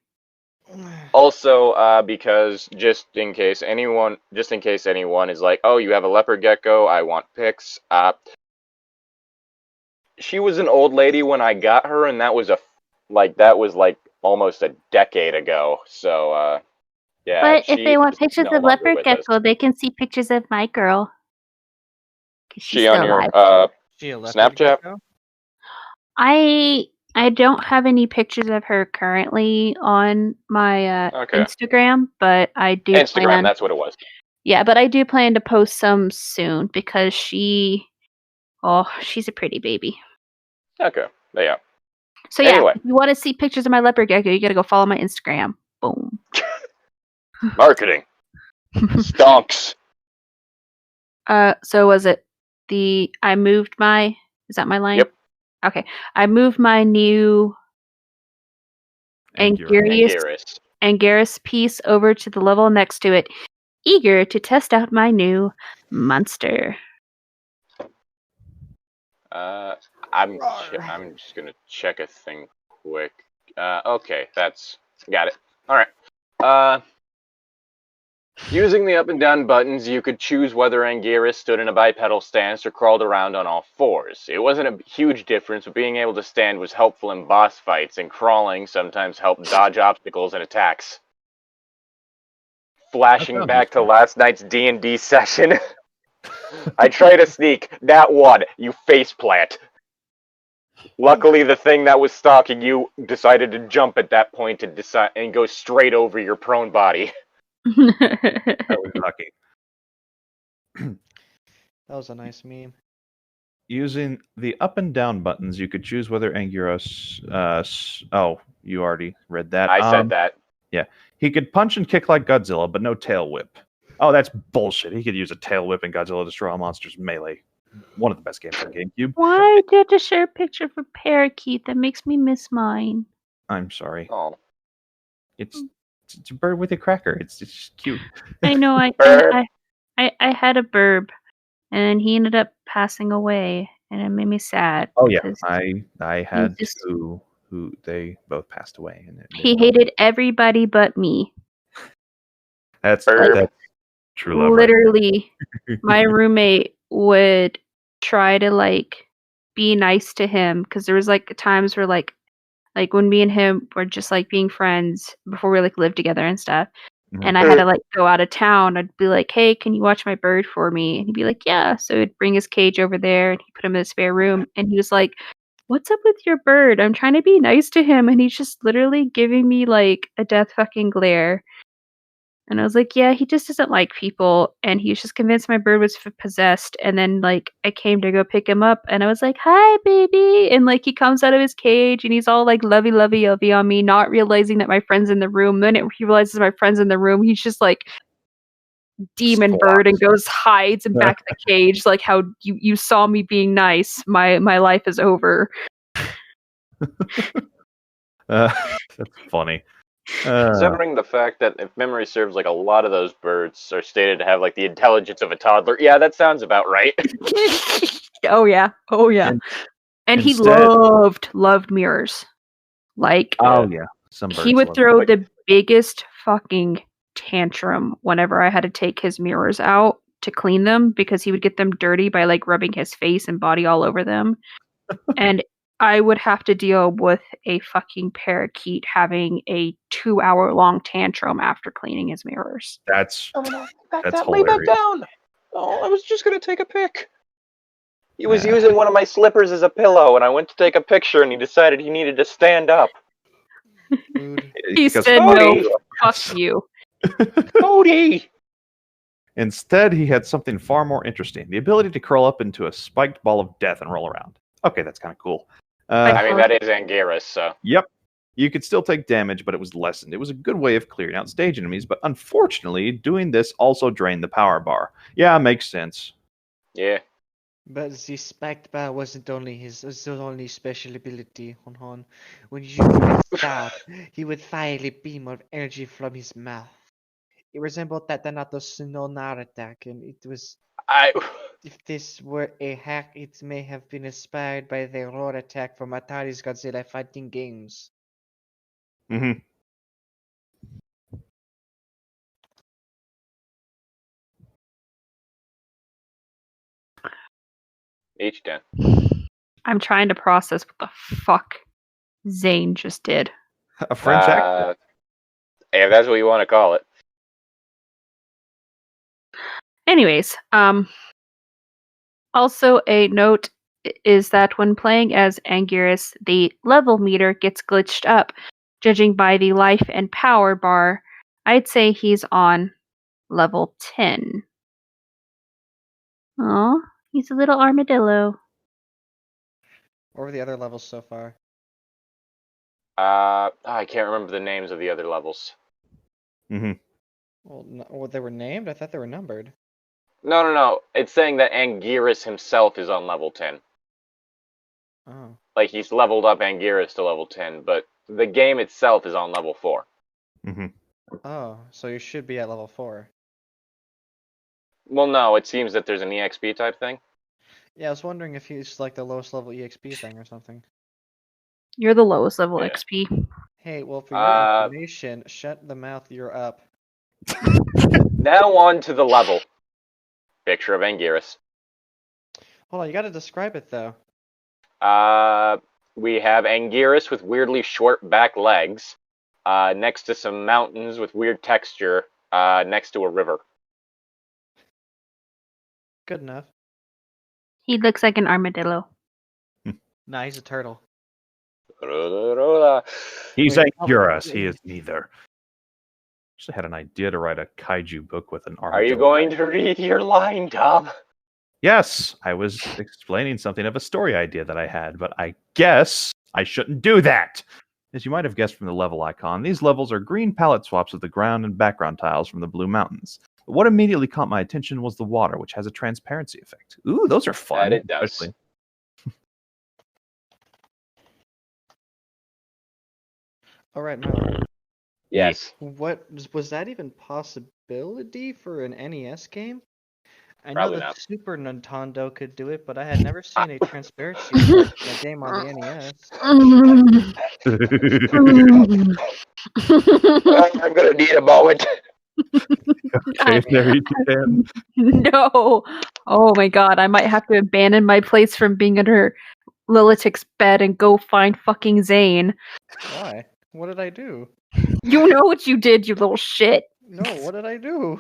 Speaker 2: Also, because just in case anyone is like, oh, you have a leopard gecko, I want pics. She was an old lady when I got her, and that was almost a decade ago. So, yeah.
Speaker 1: But if they want pictures of leopard gecko, they can see pictures of my girl.
Speaker 2: She on your Snapchat? Gecko?
Speaker 1: I don't have any pictures of her currently on my Instagram, but I do
Speaker 2: Instagram, that's what it was.
Speaker 1: Yeah, but I do plan to post some soon because she's a pretty baby.
Speaker 2: Okay, yeah.
Speaker 1: So yeah, anyway. If you want to see pictures of my leopard gecko, you gotta go follow my Instagram. Boom.
Speaker 2: Marketing. Stonks.
Speaker 1: So was it is that my line?
Speaker 2: Yep.
Speaker 1: Okay. I moved my new Anguirus piece over to the level next to it, eager to test out my new monster.
Speaker 2: I'm just gonna check a thing quick. Okay, got it. Alright. Using the up and down buttons, you could choose whether Anguirus stood in a bipedal stance or crawled around on all fours. It wasn't a huge difference, but being able to stand was helpful in boss fights, and crawling sometimes helped dodge obstacles and attacks. Flashing back to last night's D&D session. I tried to sneak. That one, you faceplant. Luckily, the thing that was stalking you decided to jump at that point and go straight over your prone body.
Speaker 3: That was lucky.
Speaker 4: That was a nice meme.
Speaker 3: Using the up and down buttons, you could choose whether Anguirus... you already read that.
Speaker 2: I said that.
Speaker 3: Yeah. He could punch and kick like Godzilla, but no tail whip. Oh, that's bullshit. He could use a tail whip in Godzilla Destroy All Monsters Melee. One of the best games on GameCube.
Speaker 1: Why do you have to share a picture of a parakeet? That makes me miss mine.
Speaker 3: I'm sorry.
Speaker 2: Oh.
Speaker 3: It's a bird with a cracker. It's just cute.
Speaker 1: I know. I had a burb, and he ended up passing away, and it made me sad.
Speaker 3: Oh yeah, I had two who they both passed away, and
Speaker 1: he hated everybody but me.
Speaker 3: That's true love.
Speaker 1: Literally, right? My roommate would try to like be nice to him because there was like times where like when me and him were just like being friends before we like lived together and stuff. Mm-hmm. And I had to like go out of town. I'd be like, hey, can you watch my bird for me? And he'd be like, yeah. So he'd bring his cage over there and he put him in the spare room. And he was like, what's up with your bird? I'm trying to be nice to him. And he's just literally giving me like a death fucking glare. And I was like, yeah, he just doesn't like people. And he was just convinced my bird was possessed. And then, like, I came to go pick him up. And I was like, hi, baby. And, like, he comes out of his cage. And he's all, like, lovey-lovey on me, not realizing that my friend's in the room. The minute he realizes my friend's in the room, he's just like, demon bird and goes hides in back of the cage, like how you saw me being nice. My life is over.
Speaker 3: That's funny.
Speaker 2: Considering the fact that, if memory serves, like a lot of those birds are stated to have like the intelligence of a toddler, yeah, that sounds about right.
Speaker 1: Oh yeah. And he
Speaker 3: Instead-
Speaker 1: loved mirrors. Like,
Speaker 3: Oh yeah, some birds
Speaker 1: he would
Speaker 3: love
Speaker 1: throw
Speaker 3: it.
Speaker 1: the biggest fucking tantrum whenever I had to take his mirrors out to clean them because he would get them dirty by like rubbing his face and body all over them. And I would have to deal with a fucking parakeet having a 2-hour long tantrum after cleaning his mirrors.
Speaker 3: That's
Speaker 2: Oh no,
Speaker 3: That's
Speaker 2: lay back
Speaker 3: hilarious.
Speaker 2: down. Oh, I was just gonna take a pic. He was using one of my slippers as a pillow, and I went to take a picture, and he decided he needed to stand up.
Speaker 4: Rude.
Speaker 1: He
Speaker 3: because
Speaker 1: said,
Speaker 2: Cody!
Speaker 1: "No, fuck you."
Speaker 2: Cody!
Speaker 3: Instead, he had something far more interesting: the ability to curl up into a spiked ball of death and roll around. Okay, that's kind of cool.
Speaker 2: I mean, that is Anguirus, so.
Speaker 3: Yep. You could still take damage, but it was lessened. It was a good way of clearing out stage enemies, but unfortunately, doing this also drained the power bar. Yeah, makes sense.
Speaker 2: Yeah.
Speaker 4: But the spiked bar wasn't only his only special ability. Hon. When you would stop, he would fire a beam of energy from his mouth. It resembled that Thanatos sonar attack, and it was. If this were a hack, it may have been inspired by the roar attack from Atari's Godzilla fighting games.
Speaker 3: Mm-hmm.
Speaker 2: Ichi-Tan.
Speaker 1: I'm trying to process what the fuck Zane just did.
Speaker 3: A French accent.
Speaker 2: If that's what you want to call it.
Speaker 1: Anyways, also a note is that when playing as Anguirus, the level meter gets glitched up. Judging by the life and power bar, I'd say he's on level 10. Aw, he's a little armadillo.
Speaker 4: What were the other levels so far?
Speaker 2: I can't remember the names of the other levels.
Speaker 3: Mm-hmm.
Speaker 4: Well, they were named? I thought they were numbered.
Speaker 2: No. It's saying that Anguirus himself is on level 10.
Speaker 4: Oh.
Speaker 2: Like, he's leveled up Anguirus to level 10, but the game itself is on level 4.
Speaker 3: Mm-hmm.
Speaker 4: Oh, so you should be at level 4.
Speaker 2: Well, no, it seems that there's an EXP type thing.
Speaker 4: Yeah, I was wondering if he's like the lowest level EXP thing or something.
Speaker 1: You're the lowest level
Speaker 2: Yeah.
Speaker 1: XP.
Speaker 4: Hey, well, for your information, shut the mouth, you're up.
Speaker 2: Now on to the level. Picture of Anguirus.
Speaker 4: Hold on, you gotta describe it though.
Speaker 2: We have Anguirus with weirdly short back legs, next to some mountains with weird texture, next to a river.
Speaker 4: Good enough.
Speaker 1: He looks like an armadillo.
Speaker 4: Nah, he's a turtle.
Speaker 3: He's
Speaker 4: Wait,
Speaker 3: Anguirus. He is neither. Actually had an idea to write a kaiju book with an armadillo.
Speaker 2: Are you going to read your line, Tom?
Speaker 3: Yes, I was explaining something of a story idea that I had, but I guess I shouldn't do that. As you might have guessed from the level icon, these levels are green palette swaps of the ground and background tiles from the Blue Mountains. But what immediately caught my attention was the water, which has a transparency effect. Ooh, those are fun.
Speaker 2: That it does.
Speaker 3: Especially.
Speaker 4: All right, Milo.
Speaker 2: Yes.
Speaker 4: What was that even possibility for an NES game? I know
Speaker 2: Probably
Speaker 4: the
Speaker 2: not.
Speaker 4: Super Nintendo could do it, but I had never seen a transparency effect in a game on the NES.
Speaker 2: I'm gonna need a moment.
Speaker 3: Okay, there you can.
Speaker 1: No. Oh my god, I might have to abandon my place from being under Llytic's bed and go find fucking Zane.
Speaker 4: Why? What did I do?
Speaker 1: You know what you did, you little shit.
Speaker 4: No, what did I do?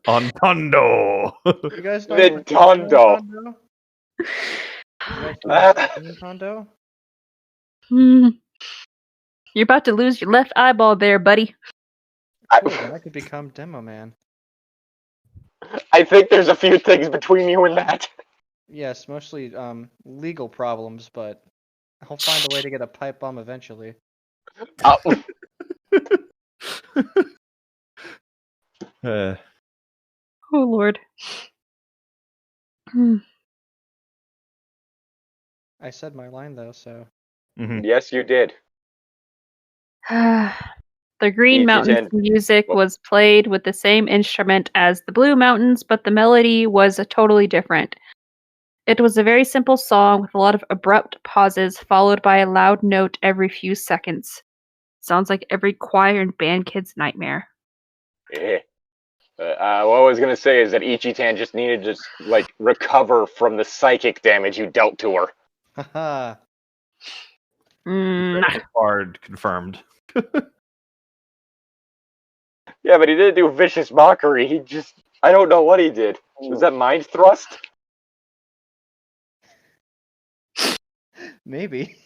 Speaker 3: Ontondo.
Speaker 4: You guys know
Speaker 2: Nintendo.
Speaker 4: Nintendo? You guys know Nintendo?
Speaker 1: Hmm. You're about to lose your left eyeball there, buddy.
Speaker 4: Cool, then I could become Demo Man.
Speaker 2: I think there's a few things between you and that.
Speaker 4: Yes, mostly legal problems, but I'll find a way to get a pipe bomb eventually.
Speaker 3: Uh,
Speaker 1: Oh Lord. Hmm.
Speaker 4: I said my line though, so.
Speaker 3: Mhm.
Speaker 2: Yes, you did.
Speaker 1: The Green Mountains
Speaker 2: Ichi-Tan.
Speaker 1: music
Speaker 2: Well,
Speaker 1: was played with the same instrument as the Blue Mountains, but the melody was totally different. It was a very simple song with a lot of abrupt pauses followed by a loud note every few seconds. Sounds like every choir and band kid's nightmare.
Speaker 2: yeah. What I was gonna say is that Ichi-Tan just needed to like recover from the psychic damage you dealt to her.
Speaker 4: Haha.
Speaker 1: Nah.
Speaker 3: Bard confirmed.
Speaker 2: Yeah, but he didn't do vicious mockery. He just—I don't know what he did. Was that mind thrust?
Speaker 4: Maybe.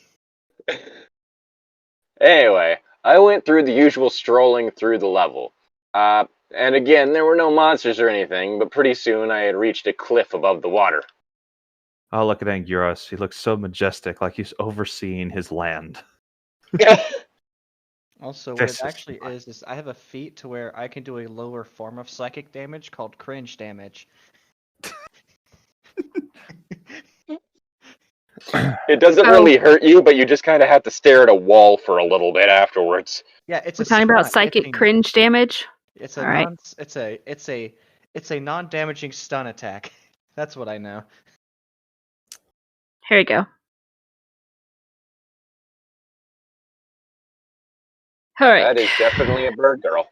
Speaker 2: Anyway, I went through the usual strolling through the level. And again, there were no monsters or anything, but pretty soon I had reached a cliff above the water.
Speaker 3: Oh, look at Anguirus. He looks so majestic, like he's overseeing his land.
Speaker 4: Also, what
Speaker 3: This
Speaker 4: it
Speaker 3: is
Speaker 4: actually is I have a feat to where I can do a lower form of psychic damage called cringe damage.
Speaker 2: It doesn't
Speaker 1: Oh.
Speaker 2: really hurt you, but you just kind of have to stare at a wall for a little bit afterwards.
Speaker 4: Yeah, it's
Speaker 1: We're
Speaker 4: a
Speaker 1: talking about
Speaker 4: stun.
Speaker 1: psychic cringe damage.
Speaker 4: It's a
Speaker 1: All right.
Speaker 4: non. It's a non-damaging stun attack. That's what I know.
Speaker 1: Here we go. All right.
Speaker 2: That is definitely a bird girl.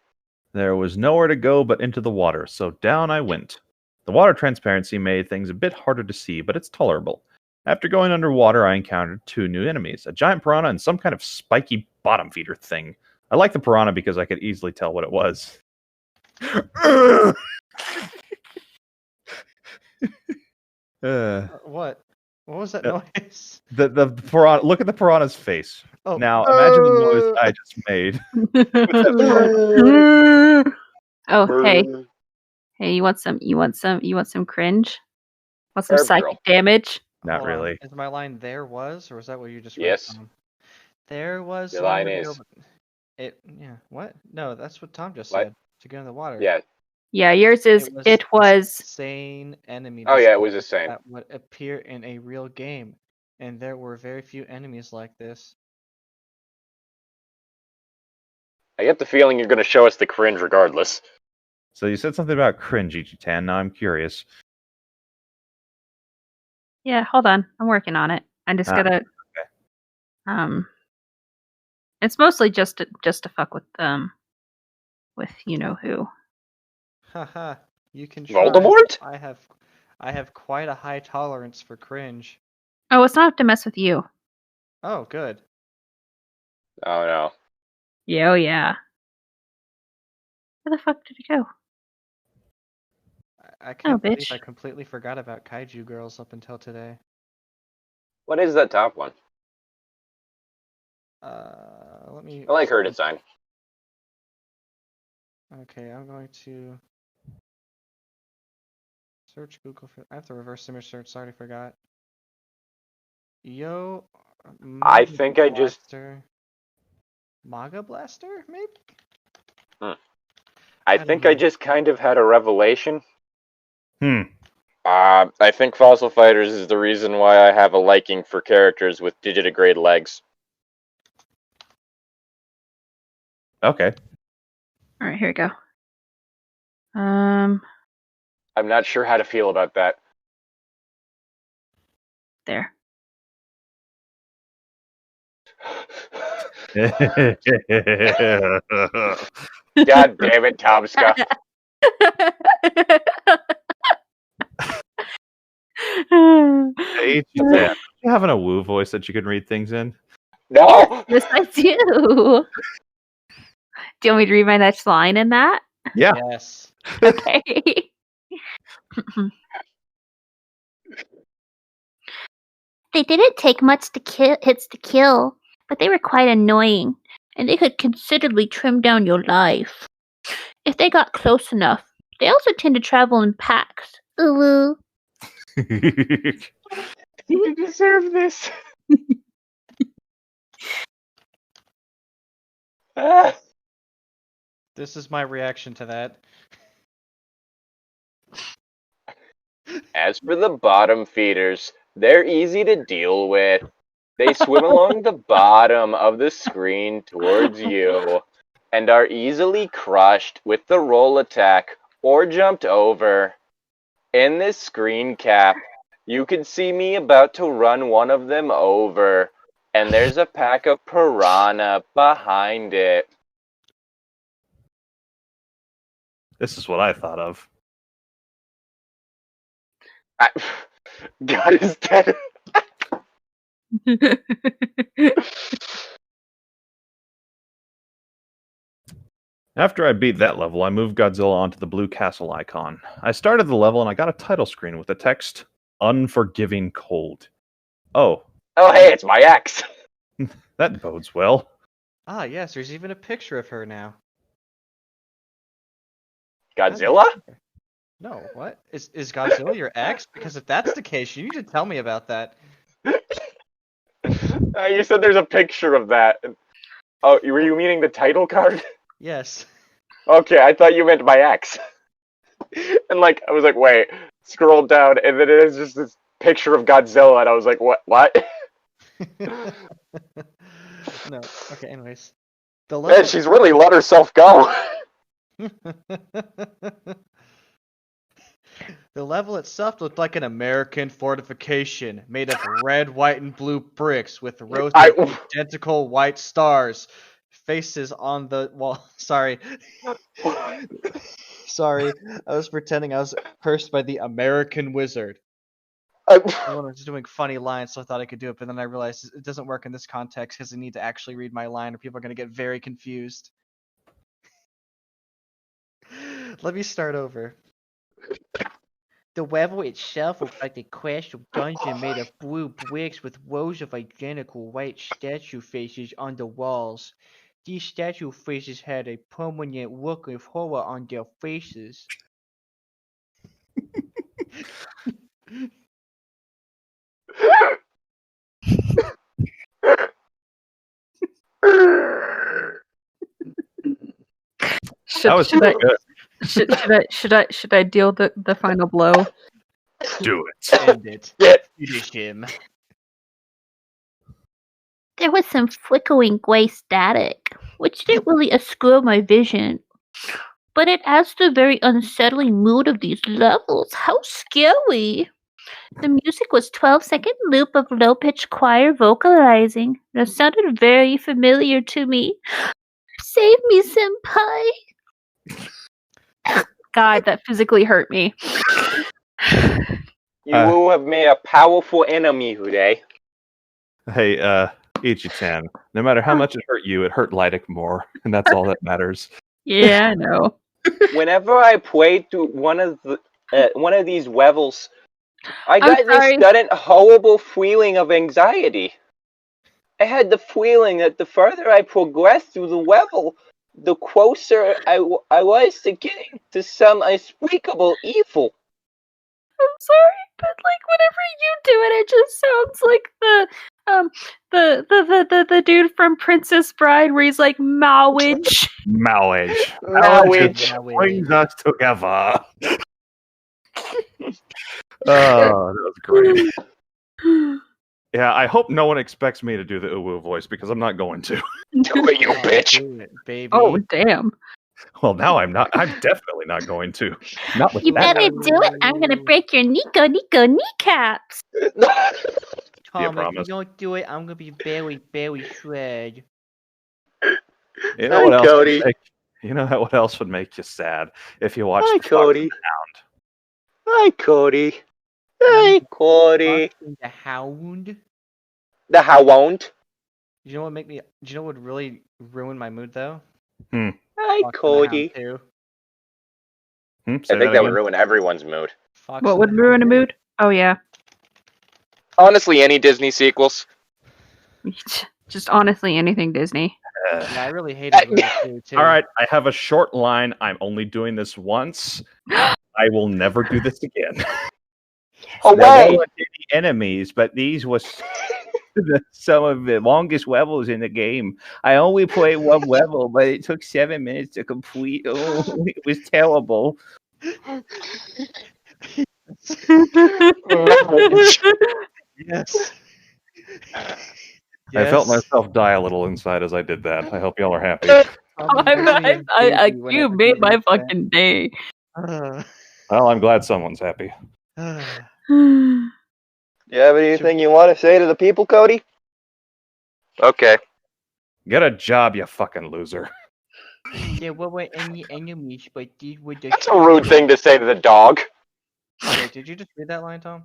Speaker 3: There was nowhere to go but into the water, so down I went. The water transparency made things a bit harder to see, but it's tolerable. After going underwater, I encountered two new enemies, a giant piranha and some kind of spiky bottom feeder thing. I liked the piranha because I could easily tell what it was.
Speaker 4: What? What was that
Speaker 3: Uh,
Speaker 4: noise?
Speaker 3: the piranha. Look at the piranha's face.
Speaker 4: Oh.
Speaker 3: Now imagine the noise I just made.
Speaker 1: Oh, hey, you want some cringe? Want some
Speaker 2: Herb
Speaker 1: psychic
Speaker 2: girl.
Speaker 1: damage?
Speaker 3: Not
Speaker 4: Hold on.
Speaker 3: really.
Speaker 4: Is my line there was, or was that what you just read?
Speaker 2: Yes.
Speaker 4: Tom? There was
Speaker 2: Your line
Speaker 4: nowhere to
Speaker 2: is.
Speaker 4: go. It. Yeah. What? No, that's what Tom just
Speaker 2: What?
Speaker 4: said. To get in the water.
Speaker 2: Yeah.
Speaker 1: Yeah, yours is it was
Speaker 4: insane enemy.
Speaker 2: Oh yeah, it was the
Speaker 4: design
Speaker 2: same.
Speaker 4: that would appear in a real game, and there were very few enemies like this.
Speaker 2: I get the feeling you're going to show us the cringe regardless.
Speaker 3: So you said something about cringe, Ichi-Tan. Now I'm curious.
Speaker 1: Yeah, hold on. I'm working on it. I'm just gonna
Speaker 3: okay.
Speaker 1: It's mostly just to fuck with you know who.
Speaker 4: Haha, you can try.
Speaker 2: Voldemort?
Speaker 4: I have quite a high tolerance for cringe.
Speaker 1: Oh, it's not to mess with you.
Speaker 4: Oh, good.
Speaker 2: Oh no.
Speaker 1: Yeah, oh yeah. Where the fuck did it go?
Speaker 4: I can't believe
Speaker 1: bitch.
Speaker 4: I completely forgot about Kaiju Girls up until today.
Speaker 2: What is that top one?
Speaker 4: Let me.
Speaker 2: I like her design.
Speaker 4: Okay, I'm going to search Google for. I have to reverse image search. Sorry, forgot. Yo.
Speaker 2: I think I just.
Speaker 4: Maga Blaster, maybe?
Speaker 2: I think I just kind of had a revelation.
Speaker 3: Hmm.
Speaker 2: I think Fossil Fighters is the reason why I have a liking for characters with digitigrade legs.
Speaker 3: Okay.
Speaker 1: All right, here we go.
Speaker 2: I'm not sure how to feel about that.
Speaker 1: There.
Speaker 2: God damn it, Tomska.
Speaker 3: Hey, Ichi-Tan, you having a woo voice that you can read things in?
Speaker 2: No!
Speaker 1: Yes, I do. Do you want me to read my next line in that?
Speaker 3: Yeah.
Speaker 4: Yes.
Speaker 1: Okay. They didn't take much hits to kill, but they were quite annoying, and they could considerably trim down your life. If they got close enough, they also tend to travel in packs. Ooh.
Speaker 2: You deserve this.
Speaker 4: This is my reaction to that.
Speaker 2: As for the bottom feeders, they're easy to deal with. They swim along the bottom of the screen towards you and are easily crushed with the roll attack or jumped over. In this screen cap, you can see me about to run one of them over, and there's a pack of piranha behind it.
Speaker 3: This is what I thought of.
Speaker 2: God is dead.
Speaker 3: After I beat that level, I moved Godzilla onto the blue castle icon. I started the level and I got a title screen with the text, Unforgiving Cold. Oh,
Speaker 2: Hey, it's my ex.
Speaker 3: that bodes well.
Speaker 4: Ah, yes, there's even a picture of her now.
Speaker 2: Godzilla?
Speaker 4: No, what? Is Godzilla your ex? Because if that's the case, you need to tell me about that.
Speaker 2: You said there's a picture of that. Oh, were you meaning the title card?
Speaker 4: Yes.
Speaker 2: Okay, I thought you meant my ex. And I was like, wait, scroll down, and then it is just this picture of Godzilla, and I was like, what?
Speaker 4: No. Okay, anyways. The
Speaker 2: Man, she's really let herself go.
Speaker 4: The level itself looked like an American fortification made of red, white, and blue bricks with rows of identical white stars. Faces on the wall. Sorry. Sorry. I was pretending I was cursed by the American wizard. I was doing funny lines, so I thought I could do it, but then I realized it doesn't work in this context because I need to actually read my line or people are going to get very confused. Let me start over. The level itself looks like a crystal dungeon made of blue bricks with rows of identical white statue faces on the walls. These statue faces had a permanent look of horror on their faces.
Speaker 1: Should I deal the final blow?
Speaker 3: Do it.
Speaker 4: End it. Finish him.
Speaker 1: There was some flickering gray static, which didn't really obscure my vision. But it adds to the very unsettling mood of these levels. How scary! The music was 12-second loop of low-pitched choir vocalizing. That sounded very familiar to me. Save me, senpai! God, that physically hurt me.
Speaker 2: You have made a powerful enemy, Hude.
Speaker 3: Hey, Ichi-Tan, no matter how much it hurt you, it hurt Llytic more, and that's all that matters.
Speaker 1: Yeah, I know.
Speaker 2: Whenever I play through one of these levels, I got this sudden horrible feeling of anxiety. I had the feeling that the further I progressed through the level, the closer I was to getting to some unspeakable evil.
Speaker 1: I'm sorry, but whenever you do it just sounds like the dude from Princess Bride where he's like Mowage.
Speaker 3: Mowage brings us together. Oh, that was great. Yeah, I hope no one expects me to do the uwu voice because I'm not going to.
Speaker 2: Do it, you bitch.
Speaker 4: Do it, baby.
Speaker 1: Oh, damn.
Speaker 3: Well, now I'm not. I'm definitely not going to. Not with
Speaker 1: You
Speaker 3: that.
Speaker 1: better do it. I'm gonna break your kneecaps.
Speaker 4: Tom, if you don't do it, I'm gonna be very shred.
Speaker 3: You know what else? Cody. You know what else would make you sad if you watched
Speaker 2: Cody. Hi, Cody. Hey, Cody.
Speaker 4: The Hound.
Speaker 2: The Hound.
Speaker 4: Do you know what would really ruin my mood though?
Speaker 2: Hi, Cody.
Speaker 4: I
Speaker 2: think that would ruin everyone's mood.
Speaker 1: What would ruin a mood? Oh yeah.
Speaker 2: Honestly, any Disney sequels.
Speaker 1: Just honestly, anything Disney.
Speaker 4: Yeah, I really hate it too.
Speaker 3: All right, I have a short line. I'm only doing this once. I will never do this again.
Speaker 2: Oh,
Speaker 3: there weren't any enemies, but these was some of the longest levels in the game. I only played one level, but it took 7 minutes to complete. Oh, it was terrible.
Speaker 4: Yes.
Speaker 3: I felt
Speaker 4: Yes.
Speaker 3: myself die a little inside as I did that. I hope y'all are happy.
Speaker 4: Tommy reminds me of baby whenever
Speaker 1: you
Speaker 4: he
Speaker 1: made my
Speaker 4: reads that.
Speaker 1: fucking day.
Speaker 3: Well, I'm glad someone's happy.
Speaker 2: You have anything you want to say to the people, Cody? Okay.
Speaker 3: Get a job, you fucking loser.
Speaker 5: There were any enemies, but these were the
Speaker 2: That's a rude thing to say to the dog.
Speaker 4: Wait, did you just read that line, Tom?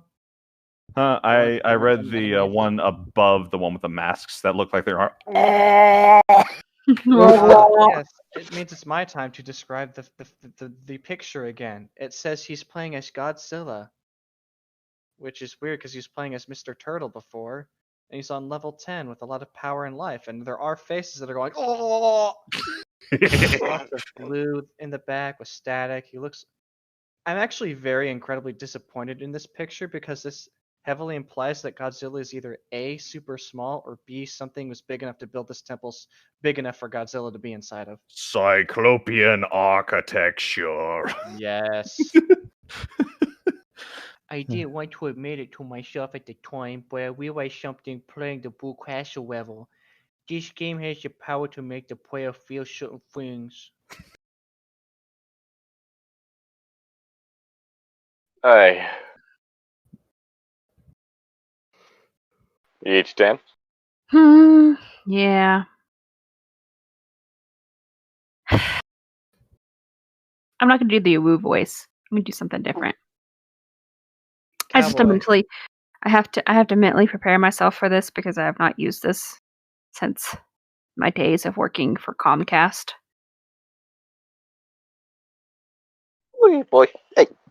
Speaker 3: I read the one above the one with the masks that look like there are.
Speaker 4: Yes, it means it's my time to describe the picture again. It says he's playing as Godzilla, which is weird because he was playing as Mr. Turtle before, and he's on level 10 with a lot of power and life, and there are faces that are going, oh! Lots of blue in the back with static. I'm actually very incredibly disappointed in this picture because this heavily implies that Godzilla is either A, super small, or B, something was big enough to build this temple big enough for Godzilla to be inside of.
Speaker 3: Cyclopean architecture.
Speaker 4: Yes.
Speaker 5: I didn't want to admit it to myself at the time, but I realized something playing the Blue Castle level. This game has the power to make the player feel certain things.
Speaker 2: Hey. Ichi-Tan?
Speaker 1: Yeah. I'm not gonna do the woo voice. I'm gonna do something different. I just
Speaker 4: Cowboy.
Speaker 1: mentally, I have to mentally prepare myself for this because I have not used this since my days of working for Comcast.
Speaker 2: Boy.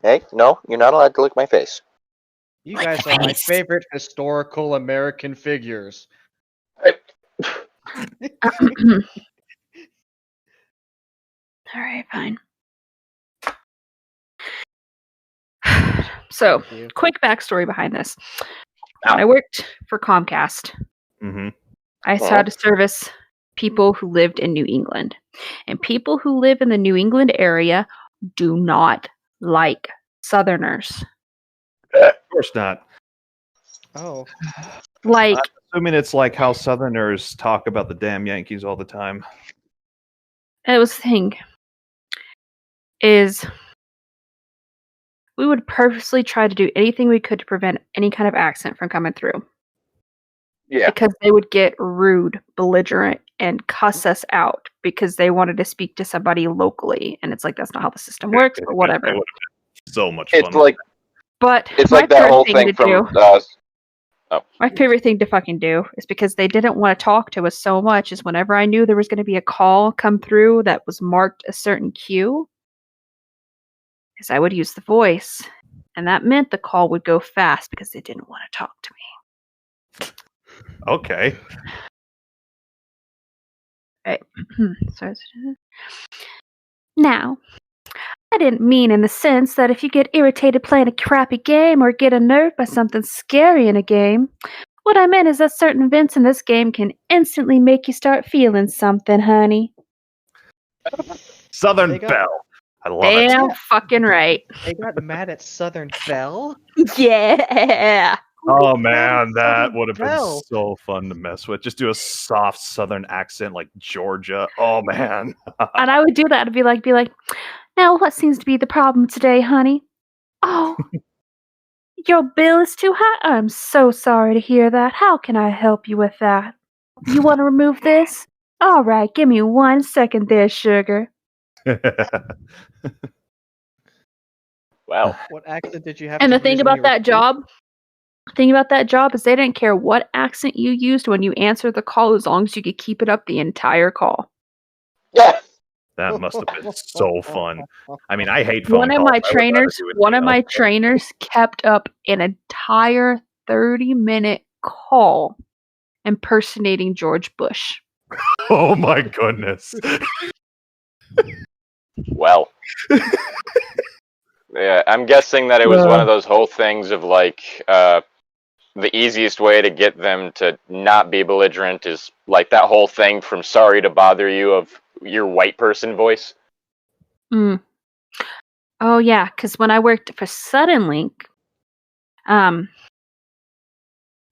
Speaker 2: Hey, no, you're not allowed to lick my face.
Speaker 4: You guys are my favorite historical American figures.
Speaker 1: All right, fine. So,
Speaker 4: Thank you.
Speaker 1: quick backstory behind this. When I worked for Comcast,
Speaker 3: Mm-hmm.
Speaker 1: I had to service people who lived in New England. And people who live in the New England area do not like Southerners.
Speaker 3: Of course not.
Speaker 4: Oh.
Speaker 1: Like,
Speaker 3: I'm assuming it's like how Southerners talk about the damn Yankees all the time.
Speaker 1: it was the thing is we would purposely try to do anything we could to prevent any kind of accent from coming through.
Speaker 2: Yeah.
Speaker 1: Because they would get rude, belligerent, and cuss us out because they wanted to speak to somebody locally. And it's like, that's not how the system works, but whatever.
Speaker 3: It would have been so much fun.
Speaker 2: It's like
Speaker 1: But
Speaker 2: it's
Speaker 1: my
Speaker 2: like that
Speaker 1: favorite
Speaker 2: whole
Speaker 1: thing
Speaker 2: thing
Speaker 1: to
Speaker 2: from
Speaker 1: do, my favorite thing to fucking do is because they didn't want to talk to us so much is whenever I knew there was going to be a call come through that was marked a certain cue, is I would use the voice. And that meant the call would go fast because they didn't want to talk to me.
Speaker 3: Okay.
Speaker 1: Right. Sorry. Now, I didn't mean in the sense that if you get irritated playing a crappy game or get unnerved by something scary in a game. What I meant is that certain events in this game can instantly make you start feeling something, honey.
Speaker 3: Southern
Speaker 4: They got-
Speaker 3: Belle. I love
Speaker 1: Damn
Speaker 3: it.
Speaker 1: fucking right.
Speaker 4: They got mad at Southern Belle?
Speaker 1: Yeah.
Speaker 3: Oh
Speaker 4: Who
Speaker 3: man, that
Speaker 4: Southern
Speaker 3: would have been
Speaker 4: Belle?
Speaker 3: so fun to mess with. Just do a soft Southern accent like Georgia. Oh man.
Speaker 1: And I would do that and be like, now what seems to be the problem today, honey? Oh, your bill is too high? I'm so sorry to hear that. How can I help you with that? You want to remove this? All right, give me 1 second there, sugar.
Speaker 2: wow.
Speaker 4: What accent did you have
Speaker 1: And
Speaker 4: to
Speaker 1: the thing
Speaker 4: use when
Speaker 1: about
Speaker 4: you were
Speaker 1: that job is they didn't care what accent you used when you answered the call as long as you could keep it up the entire call.
Speaker 2: Yeah.
Speaker 3: That must have been so fun. I mean, I hate phone
Speaker 1: One of
Speaker 3: calls.
Speaker 1: my
Speaker 3: I would rather
Speaker 1: trainers,
Speaker 3: do it
Speaker 1: one
Speaker 3: via
Speaker 1: of my
Speaker 3: phone.
Speaker 1: trainers kept up an entire 30-minute call impersonating George Bush.
Speaker 3: Oh my goodness.
Speaker 2: Well. Yeah, I'm guessing that it was one of those whole things of like the easiest way to get them to not be belligerent is like that whole thing from Sorry to Bother You of your white person voice.
Speaker 1: Oh yeah, because when I worked for Suddenlink,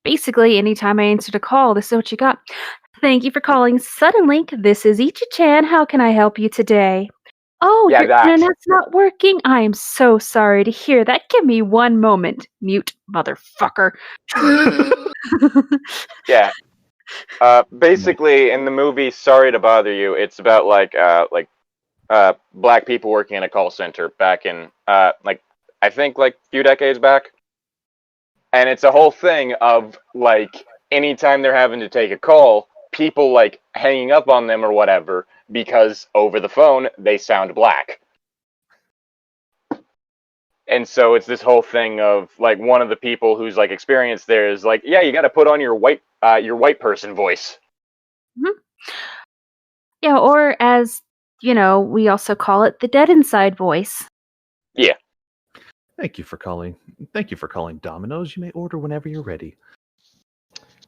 Speaker 1: basically anytime I answered a call, this is what you got. Thank you for calling Suddenlink. This is Ichi-Tan. How can I help you today? Oh,
Speaker 2: Yeah,
Speaker 1: your
Speaker 2: that.
Speaker 1: internet's not working? I am so sorry to hear that. Give me one moment. Mute, motherfucker.
Speaker 2: Yeah. Basically, in the movie Sorry to Bother You, it's about black people working in a call center back in I think a few decades back. And it's a whole thing of anytime they're having to take a call, people hanging up on them or whatever because over the phone they sound black. And so it's this whole thing of one of the people who's experienced there is yeah, you got to put on your white person voice.
Speaker 1: Mhm. Yeah, or as we also call it the dead inside voice.
Speaker 2: Yeah.
Speaker 3: Thank you for calling. Thank you for calling Domino's. You may order whenever you're ready.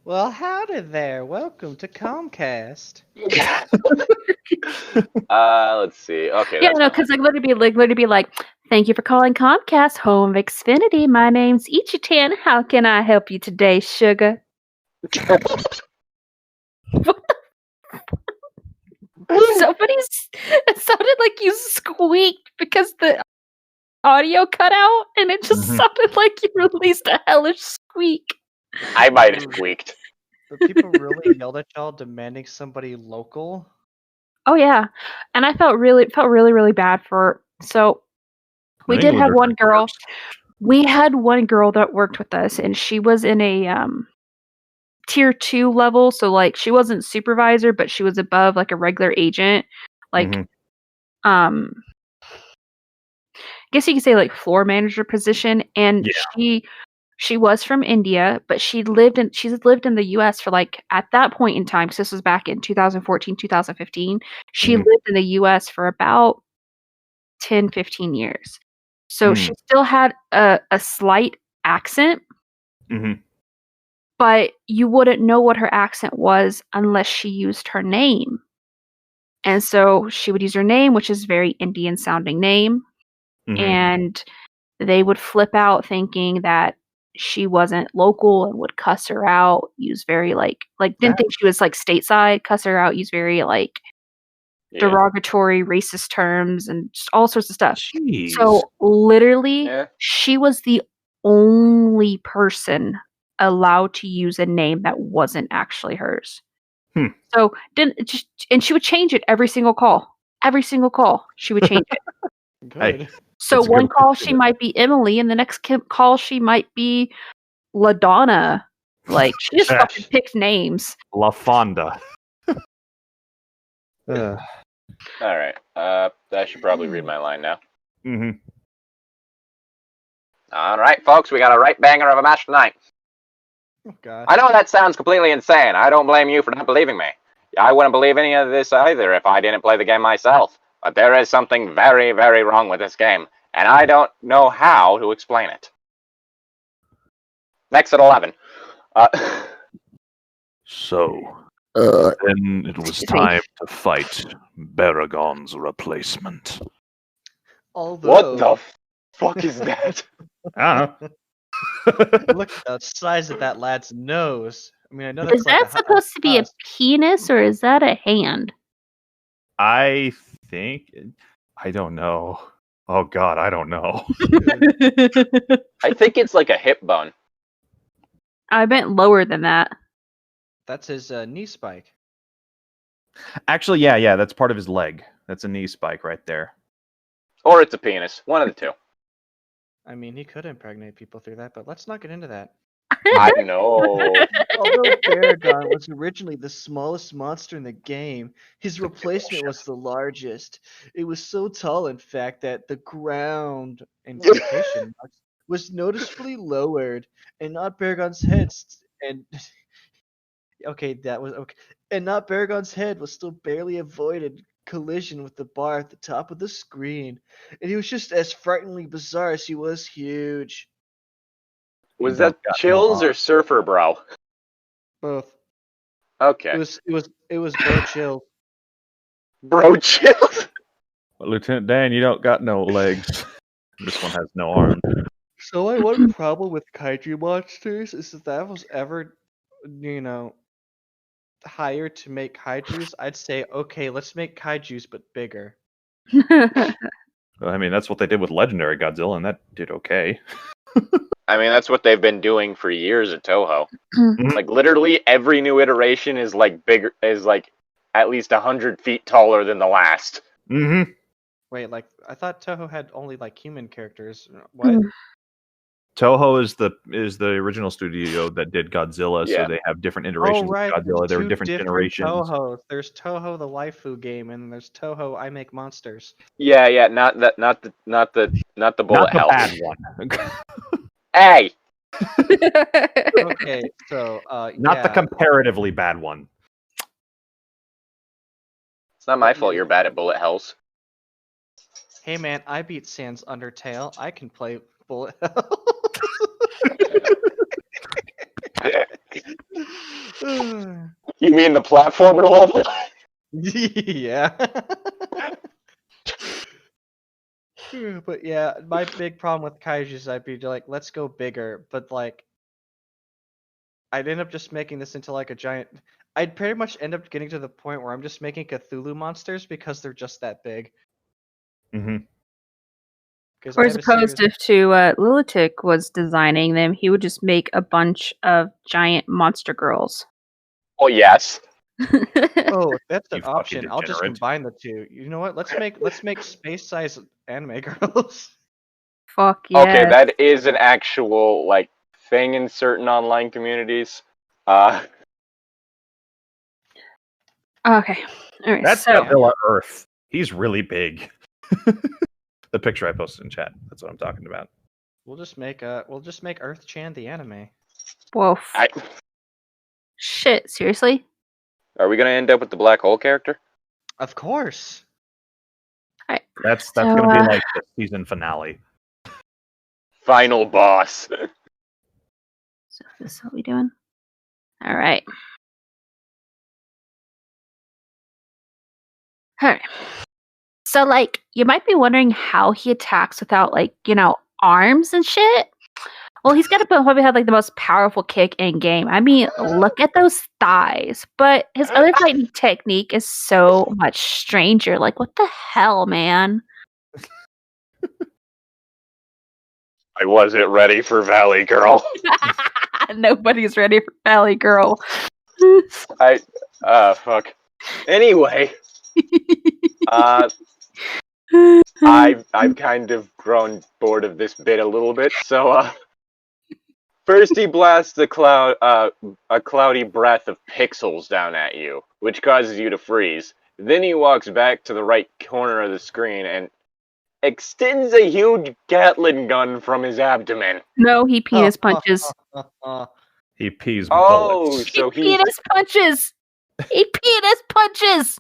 Speaker 4: Well, howdy there. Welcome to Comcast.
Speaker 2: Let's see. Okay.
Speaker 1: Yeah,
Speaker 2: That's
Speaker 1: no, because literally be like, thank you for calling Comcast Home of Xfinity. My name's Ichi-Tan. How can I help you today, sugar? It sounded like you squeaked because the audio cut out, and it just sounded like you released a hellish squeak.
Speaker 2: I might have squeaked.
Speaker 4: But people really yelled at y'all demanding somebody local.
Speaker 1: Oh yeah, and I felt really bad for. So we did have one girl. We had one girl that worked with us, and she was in a tier 2 level. So she wasn't supervisor, but she was above a regular agent. I guess you could say floor manager position. And she was from India, but she's lived in the US for at that point in time, because this was back in 2014, 2015, she lived in the US for about 10, 15 years. So she still had a slight accent, but you wouldn't know what her accent was unless she used her name. And so she would use her name, which is a very Indian sounding name, and they would flip out thinking that she wasn't local and would cuss her out, use very didn't think she was stateside, cuss her out, use very derogatory racist terms and just all sorts of stuff.
Speaker 3: Jeez.
Speaker 1: So literally she was the only person allowed to use a name that wasn't actually hers. So and she would change it every single call. Every single call she would change it.
Speaker 4: Good.
Speaker 1: So one call she might be Emily, and the next call she might be LaDonna. She just fucking picks names.
Speaker 3: La Fonda.
Speaker 2: All right. I should probably read my line now. All right, folks, we got a right banger of a match tonight.
Speaker 4: Oh, God.
Speaker 2: I know that sounds completely insane. I don't blame you for not believing me. I wouldn't believe any of this either if I didn't play the game myself. But there is something very, very wrong with this game, and I don't know how to explain it. Next at 11.
Speaker 3: Then it was time to fight Baragon's replacement.
Speaker 4: Although,
Speaker 2: what the fuck is that?
Speaker 3: I don't know.
Speaker 4: Look at the size of that lad's nose. I mean, I know that's
Speaker 1: Is that supposed to be a penis, or is that a hand?
Speaker 3: I think... I don't know. Oh, God, I don't know.
Speaker 2: I think it's a hip bone.
Speaker 1: I meant lower than that.
Speaker 4: That's his knee spike.
Speaker 3: Actually, yeah, that's part of his leg. That's a knee spike right there.
Speaker 2: Or it's a penis. One of the two.
Speaker 4: I mean, he could impregnate people through that, but let's not get into that.
Speaker 2: I know.
Speaker 4: Although Baragon was originally the smallest monster in the game, his replacement was the largest. It was so tall, in fact, that the ground in quotation marks was noticeably lowered, and not Baragon's head. And not Baragon's head was still barely avoided collision with the bar at the top of the screen, and he was just as frighteningly bizarre as he was huge.
Speaker 2: Was that Chills or Surfer Bro?
Speaker 4: Both.
Speaker 2: Okay.
Speaker 4: It was Bro Chill.
Speaker 2: Bro Chills?
Speaker 3: Well, Lieutenant Dan, you don't got no legs. This one has no arms.
Speaker 4: So my one problem with kaiju monsters is if that was ever, hired to make kaijus, I'd say, okay, let's make kaijus but bigger.
Speaker 3: I mean, that's what they did with Legendary Godzilla, and that did okay.
Speaker 2: I mean, that's what they've been doing for years at Toho.
Speaker 3: Mhm.
Speaker 2: Like, literally every new iteration is like bigger, is like at least 100 feet taller than the last.
Speaker 3: Mm-hmm.
Speaker 4: Wait, like I thought Toho had only like human characters. What?
Speaker 3: Toho is the original studio that did Godzilla,
Speaker 2: Yeah.
Speaker 3: so they have different
Speaker 4: Oh
Speaker 3: iterations
Speaker 4: right,
Speaker 3: of Godzilla. There were
Speaker 4: two
Speaker 3: different generations.
Speaker 4: Tohos. There's Toho the waifu game, and there's Toho I Make Monsters.
Speaker 2: Yeah, not the bullet
Speaker 3: Not the
Speaker 2: hell.
Speaker 3: bad one.
Speaker 2: Hey,
Speaker 4: Okay, so
Speaker 3: Not the
Speaker 4: yeah.
Speaker 3: comparatively bad one.
Speaker 2: it's not my fault you're bad at bullet hells.
Speaker 4: Hey man, I beat Sans Undertale. I can play Bullet Hell.
Speaker 2: You mean the platformer level?
Speaker 4: Yeah. But yeah, my big problem with kaiju is I'd be like, let's go bigger, but like, I'd end up just making this into like a giant. I'd pretty much end up getting to the point where I'm just making Cthulhu monsters because they're just that big.
Speaker 3: Mm-hmm.
Speaker 1: Or as opposed if Llytic was designing them, he would just make a bunch of giant monster girls.
Speaker 2: Oh yes.
Speaker 4: Oh, that's an
Speaker 3: You fucking
Speaker 4: option. I'll just
Speaker 3: degenerate.
Speaker 4: combine the two. You know what? Let's make space size anime girls.
Speaker 1: Fuck yeah.
Speaker 2: Okay, that is an actual like thing in certain online communities.
Speaker 1: Okay. All right.
Speaker 3: That's
Speaker 1: so
Speaker 3: Godzilla Earth. He's really big. The picture I posted in chat. That's what I'm talking about.
Speaker 4: We'll just make Earth Chan the anime.
Speaker 1: whoa. Shit. Seriously?
Speaker 2: Are we gonna end up with the black hole character?
Speaker 4: Of course.
Speaker 1: All right.
Speaker 3: That's
Speaker 1: So,
Speaker 3: gonna be like the season finale.
Speaker 2: Final boss.
Speaker 1: So this is what we doing? All right. All right. So, like, you might be wondering how he attacks without, like, arms and shit. Well, he's got to probably have, like, the most powerful kick in game. I mean, look at those thighs. But his other fighting technique is so much stranger. Like, what the hell, man?
Speaker 2: I wasn't ready for Valley Girl.
Speaker 1: Nobody's ready for Valley Girl.
Speaker 2: Fuck. Anyway, I've kind of grown bored of this bit a little bit, so first he blasts a cloudy breath of pixels down at you, which causes you to freeze. Then he walks back to the right corner of the screen and extends a huge Gatling gun from his abdomen.
Speaker 1: No, he penis punches.
Speaker 3: He pees
Speaker 2: Oh,
Speaker 3: bullets.
Speaker 2: so
Speaker 1: He penis punches! He penis punches!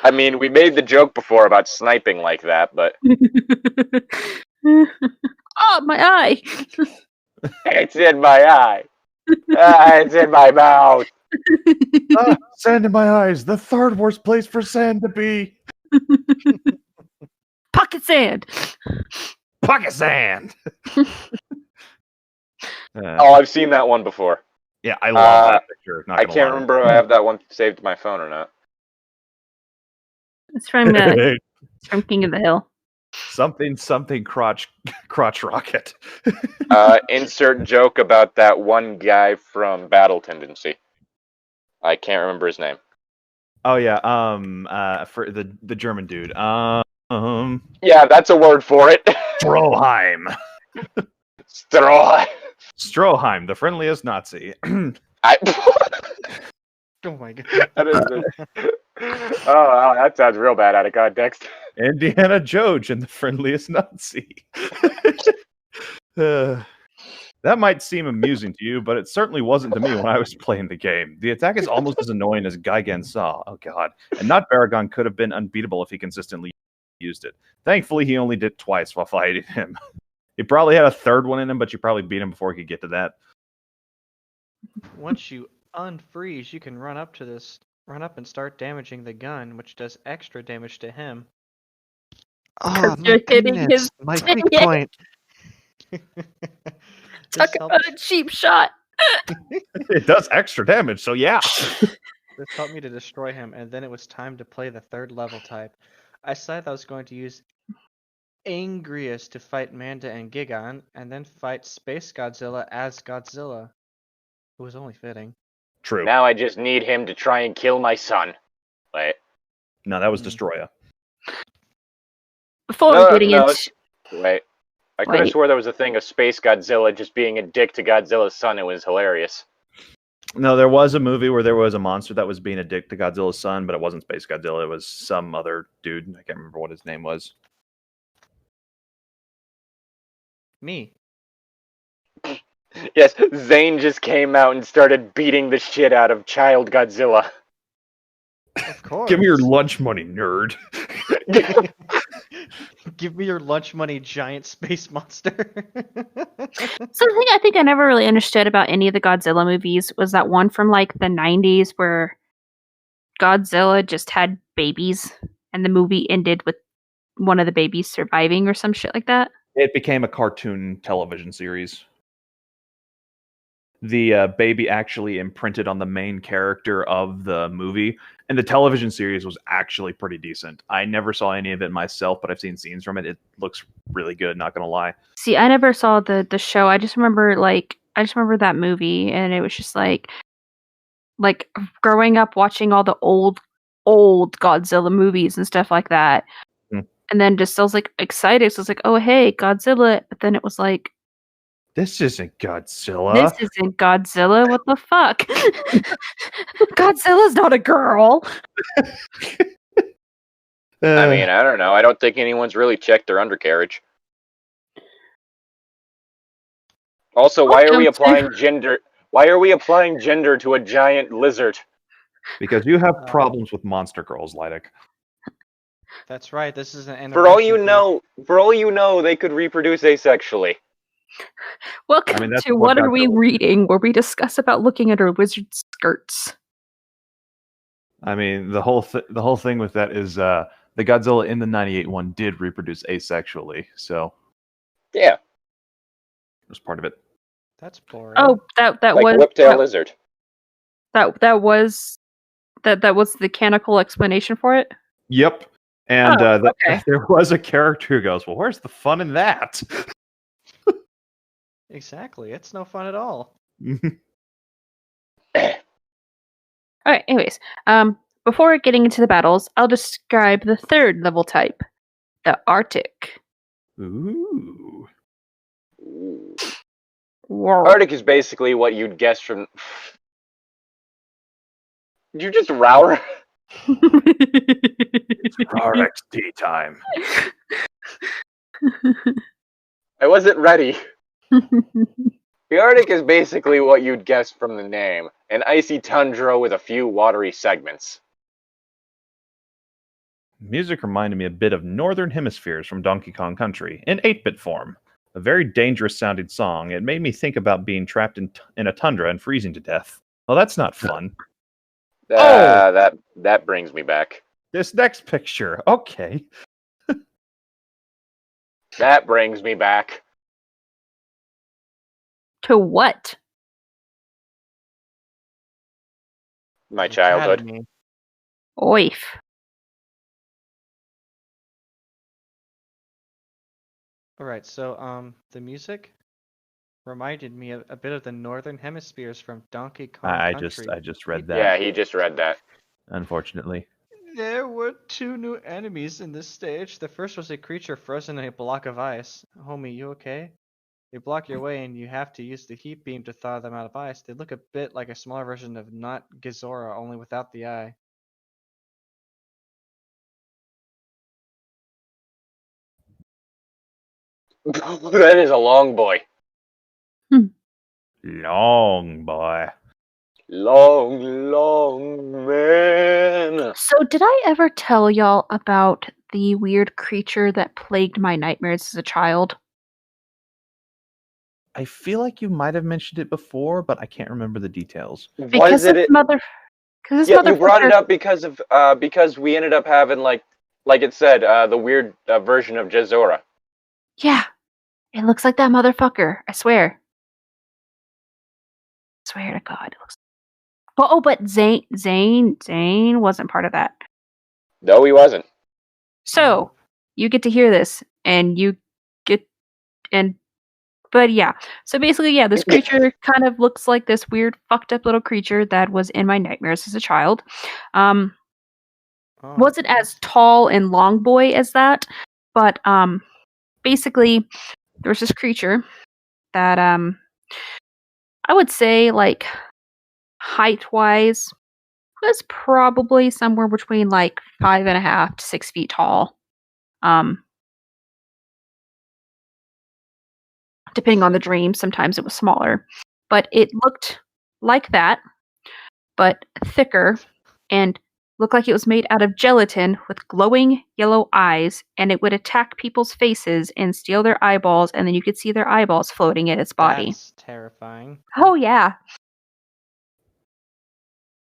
Speaker 2: I mean, we made the joke before about sniping like that, but
Speaker 1: Oh, my eye!
Speaker 2: it's in my eye. It's in my mouth.
Speaker 3: Sand in my eyes. The third worst place for sand to be.
Speaker 1: Pocket sand!
Speaker 3: Pocket sand.
Speaker 2: Oh, I've seen that one before.
Speaker 3: Yeah, I love that picture.
Speaker 2: I can't remember if I have that one saved to my phone or not.
Speaker 1: It's from King of the Hill.
Speaker 3: Something crotch rocket.
Speaker 2: Insert joke about that one guy from Battle Tendency. I can't remember his name.
Speaker 3: Oh yeah, for the German dude.
Speaker 2: Yeah, that's a word for it.
Speaker 3: Stroheim. Stroheim, the friendliest Nazi.
Speaker 4: Oh my god.
Speaker 2: Oh, that sounds real bad out of context.
Speaker 3: Indiana Jones and the friendliest Nazi. That might seem amusing to you, but it certainly wasn't to me when I was playing the game. The attack is almost as annoying as Gigan Saw. Oh god. And not Baragon could have been unbeatable if he consistently used it. Thankfully, he only did it twice while fighting him. He probably had a third one in him, but you probably beat him before he could get to that.
Speaker 4: Once you unfreeze, you can run up and start damaging the gun, which does extra damage to him. Oh,
Speaker 1: you're
Speaker 4: my
Speaker 1: hitting
Speaker 4: goodness.
Speaker 1: his
Speaker 4: My
Speaker 1: dick.
Speaker 4: weak point.
Speaker 1: Talk
Speaker 4: This
Speaker 1: about a cheap shot.
Speaker 3: It does extra damage, so yeah.
Speaker 4: This helped me to destroy him, and then it was time to play the third level type. I decided I was going to use Angriest to fight Manda and Gigan, and then fight Space Godzilla as Godzilla. It was only fitting.
Speaker 3: True.
Speaker 2: Now I just need him to try and kill my son. Wait.
Speaker 3: No, that was
Speaker 4: Hmm.
Speaker 3: Destroyer.
Speaker 1: Before getting
Speaker 2: no,
Speaker 1: into
Speaker 2: Wait. I could have
Speaker 1: Wait.
Speaker 2: swore there was a thing of Space Godzilla just being a dick to Godzilla's son. It was hilarious.
Speaker 3: No, there was a movie where there was a monster that was being a dick to Godzilla's son, but it wasn't Space Godzilla. It was some other dude. I can't remember what his name was.
Speaker 4: Me.
Speaker 2: Yes, Zane just came out and started beating the shit out of Child Godzilla.
Speaker 4: Of course.
Speaker 3: Give me your lunch money, nerd.
Speaker 4: Give me your lunch money, giant space monster.
Speaker 1: something I think I never really understood about any of the Godzilla movies was that one from like the 90s where Godzilla just had babies and the movie ended with one of the babies surviving or some shit like that.
Speaker 3: It became a cartoon television series. The baby actually imprinted on the main character of the movie, and the television series was actually pretty decent. I never saw any of it myself, but I've seen scenes from it. It looks really good, not gonna lie.
Speaker 1: See, I never saw the show. I just remember that movie, and it was just like growing up watching all the old Godzilla movies and stuff like that.
Speaker 3: Hmm.
Speaker 1: And then just I was like excited. So I was like, oh hey, Godzilla. But then it was like,
Speaker 3: This isn't Godzilla.
Speaker 1: this isn't Godzilla. What the fuck? Godzilla's not a girl.
Speaker 2: I mean, I don't know. I don't think anyone's really checked their undercarriage. Also, why are we applying gender? Why are we applying gender to a giant lizard?
Speaker 3: because you have problems with monster girls, Llytic.
Speaker 4: That's right. This is an
Speaker 2: For all you know, they could reproduce asexually.
Speaker 1: Welcome
Speaker 3: that's
Speaker 1: to
Speaker 3: what
Speaker 1: What Are We
Speaker 3: Godzilla-
Speaker 1: Reading, where we discuss about looking at our wizard skirts.
Speaker 3: I mean, the whole thing with that is the Godzilla in the '98 one did reproduce asexually, so
Speaker 2: Yeah,
Speaker 3: it was part of it.
Speaker 4: That's boring.
Speaker 1: Oh, that
Speaker 2: like
Speaker 1: was
Speaker 2: whiptail lizard.
Speaker 1: that was the mechanical explanation for it.
Speaker 3: Yep. And
Speaker 1: okay.
Speaker 3: there was a character who goes, well, where's the fun in that?
Speaker 4: Exactly. It's no fun at all.
Speaker 1: All right. Anyways, before getting into the battles, I'll describe the third level type, the Arctic.
Speaker 3: Ooh.
Speaker 1: Whoa.
Speaker 2: Arctic is basically what you'd guess from. Did you just WAWR?
Speaker 3: RX tea time.
Speaker 2: I wasn't ready. The Arctic is basically what you'd guess from the name, an icy tundra with a few watery segments.
Speaker 3: Music reminded me a bit of Northern Hemispheres from Donkey Kong Country, in 8-bit form. A very dangerous sounding song. It made me think about being trapped in a tundra and freezing to death. Well, that's not fun.
Speaker 2: That brings me back.
Speaker 3: This next picture. Okay.
Speaker 2: That brings me back.
Speaker 1: To what?
Speaker 2: My childhood.
Speaker 4: Academy.
Speaker 1: Oif.
Speaker 4: Alright, so the music reminded me a bit of the Northern Hemispheres from Donkey Kong
Speaker 3: I
Speaker 4: Country.
Speaker 3: just read that.
Speaker 2: Yeah, he just read that.
Speaker 3: Unfortunately.
Speaker 4: There were two new enemies in this stage. The first was a creature frozen in a block of ice. Homie, you okay? They block your way and you have to use the heat beam to thaw them out of ice. They look a bit like a smaller version of not Gizora, only without the eye.
Speaker 2: That is a long boy.
Speaker 3: Long boy.
Speaker 2: Long man.
Speaker 1: So, did I ever tell y'all about the weird creature that plagued my nightmares as a child?
Speaker 3: I feel like you might have mentioned it before, but I can't remember the details.
Speaker 1: Because
Speaker 2: Was it?
Speaker 1: this mother. Because this
Speaker 2: Yeah, you brought it
Speaker 1: motherfucker.
Speaker 2: up because we ended up having like Like it said, the weird version of Jezora.
Speaker 1: Yeah, it looks like that motherfucker. I swear. Swear to God. It looks. But Zane wasn't part of that.
Speaker 2: No, he wasn't.
Speaker 1: So you get to hear this, and but yeah. So basically, yeah, this creature kind of looks like this weird, fucked up little creature that was in my nightmares as a child. Wasn't as tall and long boy as that, but basically there was this creature that I would say like height wise was probably somewhere between like 5.5 to 6 feet tall. Depending on the dream, sometimes it was smaller, but it looked like that, but thicker, and looked like it was made out of gelatin with glowing yellow eyes, and it would attack people's faces and steal their eyeballs, and then you could see their eyeballs floating in its body.
Speaker 4: That's terrifying.
Speaker 1: Oh yeah.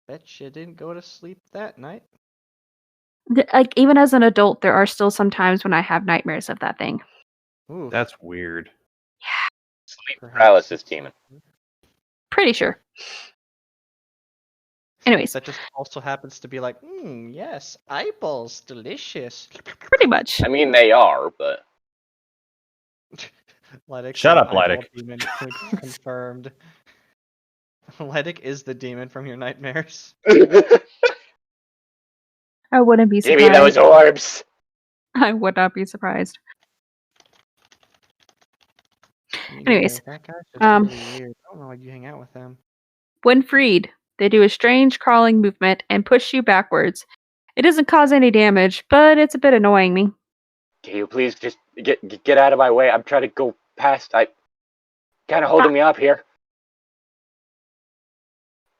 Speaker 4: Bet you didn't go to sleep that night.
Speaker 1: Like even as an adult, there are still some times when I have nightmares of that thing.
Speaker 4: Ooh,
Speaker 3: That's weird.
Speaker 2: Sleep paralysis demon.
Speaker 1: Pretty sure. Anyways,
Speaker 4: that just also happens to be like, yes, eyeballs, delicious.
Speaker 1: pretty much.
Speaker 2: I mean, they are, but
Speaker 4: Llytic
Speaker 3: Shut
Speaker 4: said
Speaker 3: up,
Speaker 4: eyeball
Speaker 3: Llytic.
Speaker 4: Demon confirmed. Llytic is the demon from your nightmares.
Speaker 1: I wouldn't be
Speaker 2: give
Speaker 1: surprised.
Speaker 2: me those orbs.
Speaker 1: I would not be surprised.
Speaker 4: Me
Speaker 1: Anyways,
Speaker 4: neither. That guy's just really weird. I don't know why you hang out with him.
Speaker 1: When freed, they do a strange crawling movement and push you backwards. It doesn't cause any damage, but it's a bit annoying me.
Speaker 2: Can you please just get out of my way? I'm trying to go past. I kind of holding me up here.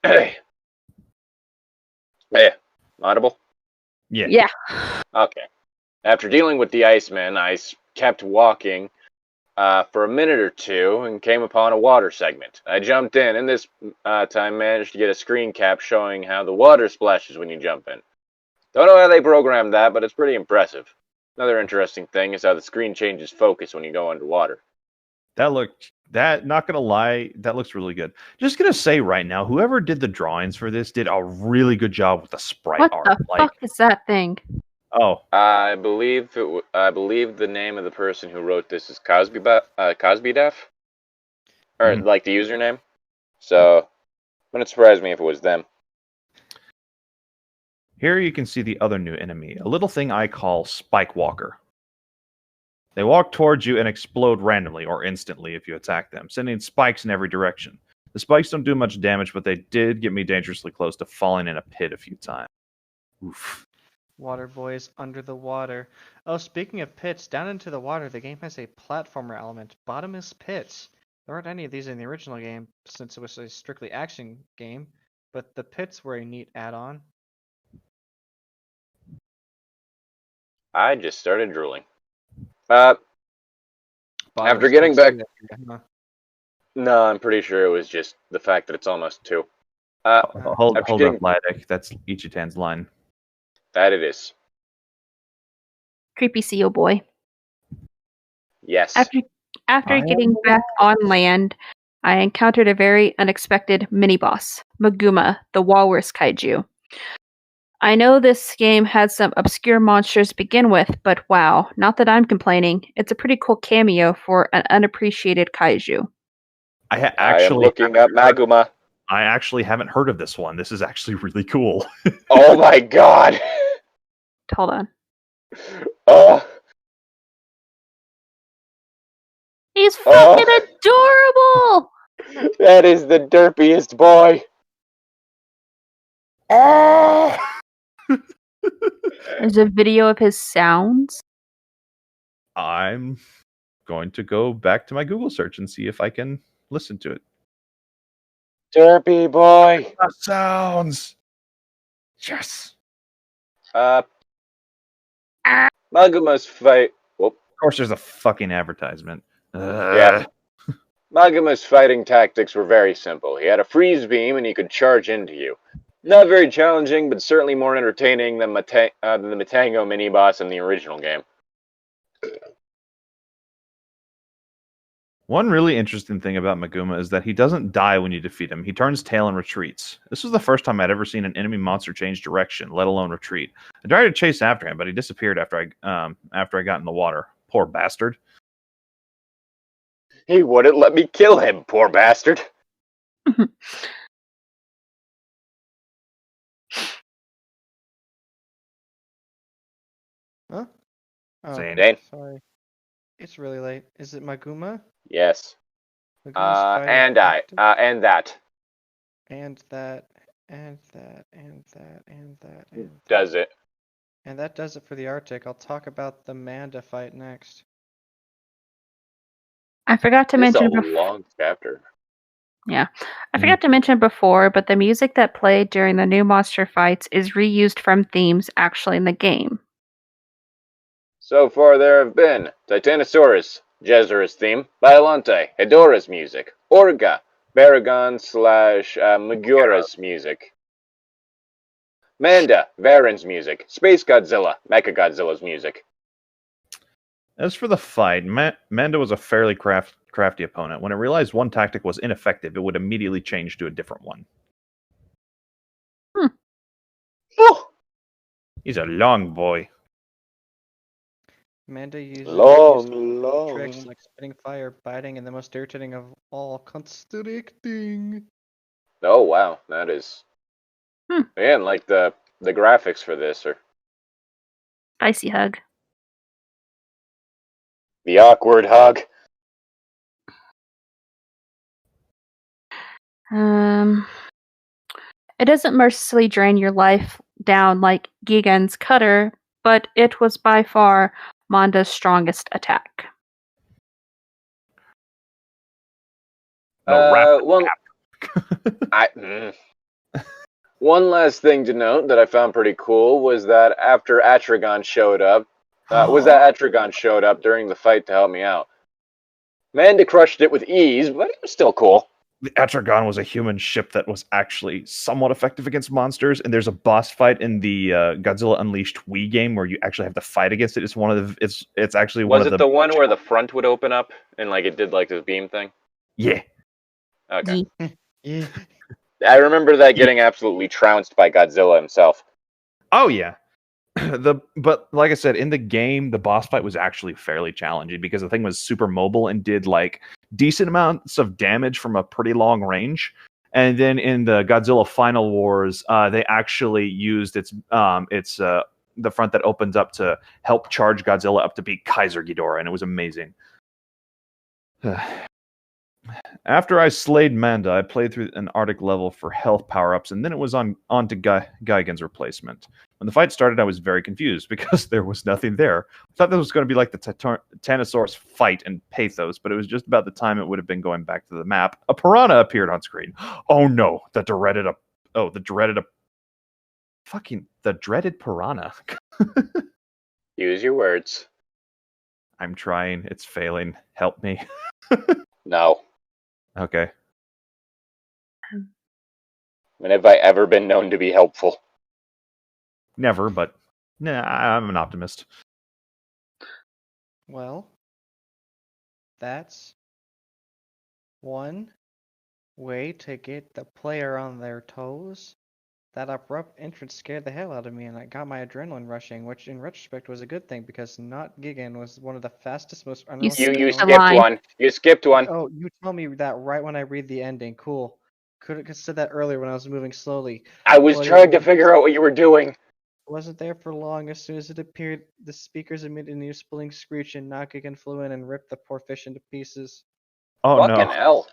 Speaker 2: Hey, audible?
Speaker 3: Yeah.
Speaker 2: Okay. After dealing with the Iceman, I kept walking for a minute or two and came upon a water segment. I jumped in, and this time managed to get a screen cap showing how the water splashes when you jump in. Don't know how they programmed that, but it's pretty impressive. Another interesting thing is how the screen changes focus when you go underwater.
Speaker 3: Not gonna lie, that looks really good. Just gonna say right now, whoever did the drawings for this did a really good job with the sprite
Speaker 1: What
Speaker 3: art.
Speaker 1: the fuck is that thing?
Speaker 3: Oh,
Speaker 2: I believe the name of the person who wrote this is Cosbydaf, or like the username. So, wouldn't surprise me if it was them.
Speaker 3: here you can see the other new enemy, a little thing I call Spike Walker. They walk towards you and explode randomly or instantly if you attack them, sending spikes in every direction. The spikes don't do much damage, but they did get me dangerously close to falling in a pit a few times. Oof.
Speaker 4: Water boys under the water. Oh, speaking of pits, down into the water, the game has a platformer element. Bottomless pits. There aren't any of these in the original game, since it was a strictly action game, but the pits were a neat add-on.
Speaker 2: I just started drooling. After
Speaker 4: Bottomless
Speaker 2: getting
Speaker 4: pits
Speaker 2: back,
Speaker 4: do that, huh?
Speaker 2: no, I'm pretty sure it was just the fact that it's almost 2.
Speaker 3: Hold up,
Speaker 2: getting-
Speaker 3: Llytic. That's Ichi-Tan's line.
Speaker 2: That it is.
Speaker 1: Creepy seal boy.
Speaker 2: Yes.
Speaker 1: After getting back on land, I encountered a very unexpected mini-boss, Maguma, the walrus kaiju. I know this game had some obscure monsters to begin with, but wow, not that I'm complaining. It's a pretty cool cameo for an unappreciated kaiju.
Speaker 2: I am looking up Maguma.
Speaker 3: I actually haven't heard of this one. This is actually really cool.
Speaker 2: Oh my god!
Speaker 1: Hold on.
Speaker 2: Oh,
Speaker 1: He's fucking adorable!
Speaker 2: that is the derpiest boy.
Speaker 3: Oh!
Speaker 1: There's a video of his sounds.
Speaker 3: I'm going to go back to my Google search and see if I can listen to it.
Speaker 2: Derpy boy.
Speaker 3: That sounds. Yes.
Speaker 2: Maguma's fight. Whoop.
Speaker 3: Of course, there's a fucking advertisement.
Speaker 2: Yeah. Maguma's fighting tactics were very simple. He had a freeze beam and he could charge into you. Not very challenging, but certainly more entertaining than the Matango mini-boss in the original game.
Speaker 3: One really interesting thing about Maguma is that he doesn't die when you defeat him. He turns tail and retreats. This was the first time I'd ever seen an enemy monster change direction, let alone retreat. I tried to chase after him, but he disappeared after I got in the water. Poor bastard.
Speaker 2: He wouldn't let me kill him, poor bastard.
Speaker 4: Huh? Oh,
Speaker 3: Zane.
Speaker 2: Dane?
Speaker 4: sorry. It's really late. Is it Maguma?
Speaker 2: Yes.
Speaker 4: Maguma's fighting
Speaker 2: And that.
Speaker 4: and that, and that, and that, and that, and that.
Speaker 2: Does it.
Speaker 4: And that does it for the Arctic. I'll talk about the Manda fight next.
Speaker 1: I forgot to
Speaker 2: It's a
Speaker 1: mention before.
Speaker 2: long chapter.
Speaker 1: Yeah, I forgot to mention before, but the music that played during the new monster fights is reused from themes actually in the game.
Speaker 2: So far there have been Titanosaurus, Jezera's theme, Biollante, Hedora's music, Orga, Baragon / Megura's music, Manda, Varen's music, Space Godzilla, Mechagodzilla's music.
Speaker 3: As for the fight, Manda was a fairly crafty opponent. When it realized one tactic was ineffective, it would immediately change to a different one.
Speaker 2: Oh,
Speaker 3: He's a long boy.
Speaker 4: Manda uses
Speaker 2: long.
Speaker 4: tricks like spitting fire, biting, and the most irritating of all, constricting.
Speaker 2: Oh wow, that is. Man, like the graphics for this are
Speaker 1: Spicy hug.
Speaker 2: the awkward hug.
Speaker 1: It doesn't mercilessly drain your life down like Gigan's cutter, but it was by far Manda's strongest attack.
Speaker 2: One last thing to note that I found pretty cool was that after Atragon showed up, during the fight to help me out. Manda crushed it with ease, but it was still cool.
Speaker 3: The Atragon was a human ship that was actually somewhat effective against monsters, and there's a boss fight in the Godzilla Unleashed Wii game where you actually have to fight against it. It's one of the. It's actually one of the.
Speaker 2: Was it the one where the front would open up and like it did like this beam thing?
Speaker 3: Yeah.
Speaker 2: Okay.
Speaker 4: Yeah.
Speaker 2: I remember that getting absolutely trounced by Godzilla himself.
Speaker 3: Oh yeah. But like I said, in the game, the boss fight was actually fairly challenging because the thing was super mobile and did like decent amounts of damage from a pretty long range. And then in the Godzilla Final Wars, they actually used its the front that opens up to help charge Godzilla up to beat Kaiser Ghidorah, and it was amazing. After I slayed Manda, I played through an Arctic level for health power-ups, and then it was on to Gigan's replacement. When the fight started, I was very confused because there was nothing there. I thought this was going to be like the Titanosaurus fight and Pathos, but it was just about the time it would have been going back to the map. A piranha appeared on screen. Oh no, the dreaded piranha.
Speaker 2: Use your words.
Speaker 3: I'm trying. It's failing. Help me.
Speaker 2: No.
Speaker 3: Okay.
Speaker 2: When have I ever been known to be helpful?
Speaker 3: Never, but nah, I'm an optimist.
Speaker 4: Well, that's one way to get the player on their toes. That abrupt entrance scared the hell out of me, and it got my adrenaline rushing, which in retrospect was a good thing because not Gigan was one of the fastest, most unrealistic.
Speaker 2: You
Speaker 1: skipped a
Speaker 2: skipped
Speaker 1: line.
Speaker 2: one. You skipped one.
Speaker 4: Oh, you tell me that right when I read the ending. Cool. Could have said that earlier when I was moving slowly.
Speaker 2: I was trying to figure out what you were doing.
Speaker 4: Wasn't there for long. As soon as it appeared, the speakers emitted a new spilling screech, and Gigan flew in and ripped the poor fish into pieces.
Speaker 3: Oh
Speaker 2: Fucking
Speaker 3: no.
Speaker 2: hell.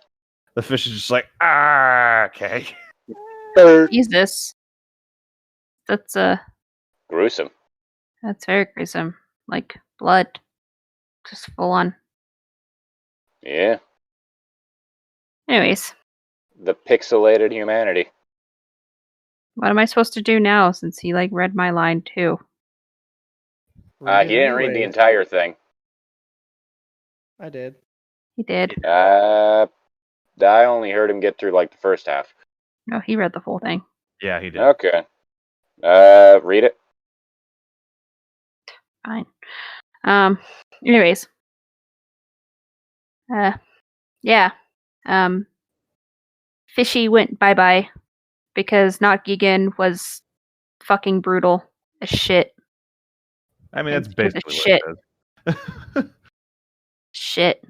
Speaker 3: The fish is just like, okay.
Speaker 1: Jesus. That's
Speaker 2: Gruesome.
Speaker 1: that's very gruesome. Like blood. Just full on.
Speaker 2: Yeah.
Speaker 1: Anyways,
Speaker 2: The pixelated humanity.
Speaker 1: what am I supposed to do now since he like read my line too?
Speaker 2: He didn't read the entire thing.
Speaker 4: I did.
Speaker 1: He did.
Speaker 2: I only heard him get through like the first half.
Speaker 1: No, he read the whole thing.
Speaker 3: Yeah, he did.
Speaker 2: Okay. Read it.
Speaker 1: Fine. Anyways. Yeah. Fishy went bye-bye because Not Gigan was fucking brutal as shit.
Speaker 3: I mean,
Speaker 1: And
Speaker 3: that's
Speaker 1: because of
Speaker 3: basically
Speaker 1: shit.
Speaker 3: what it is.
Speaker 1: Shit.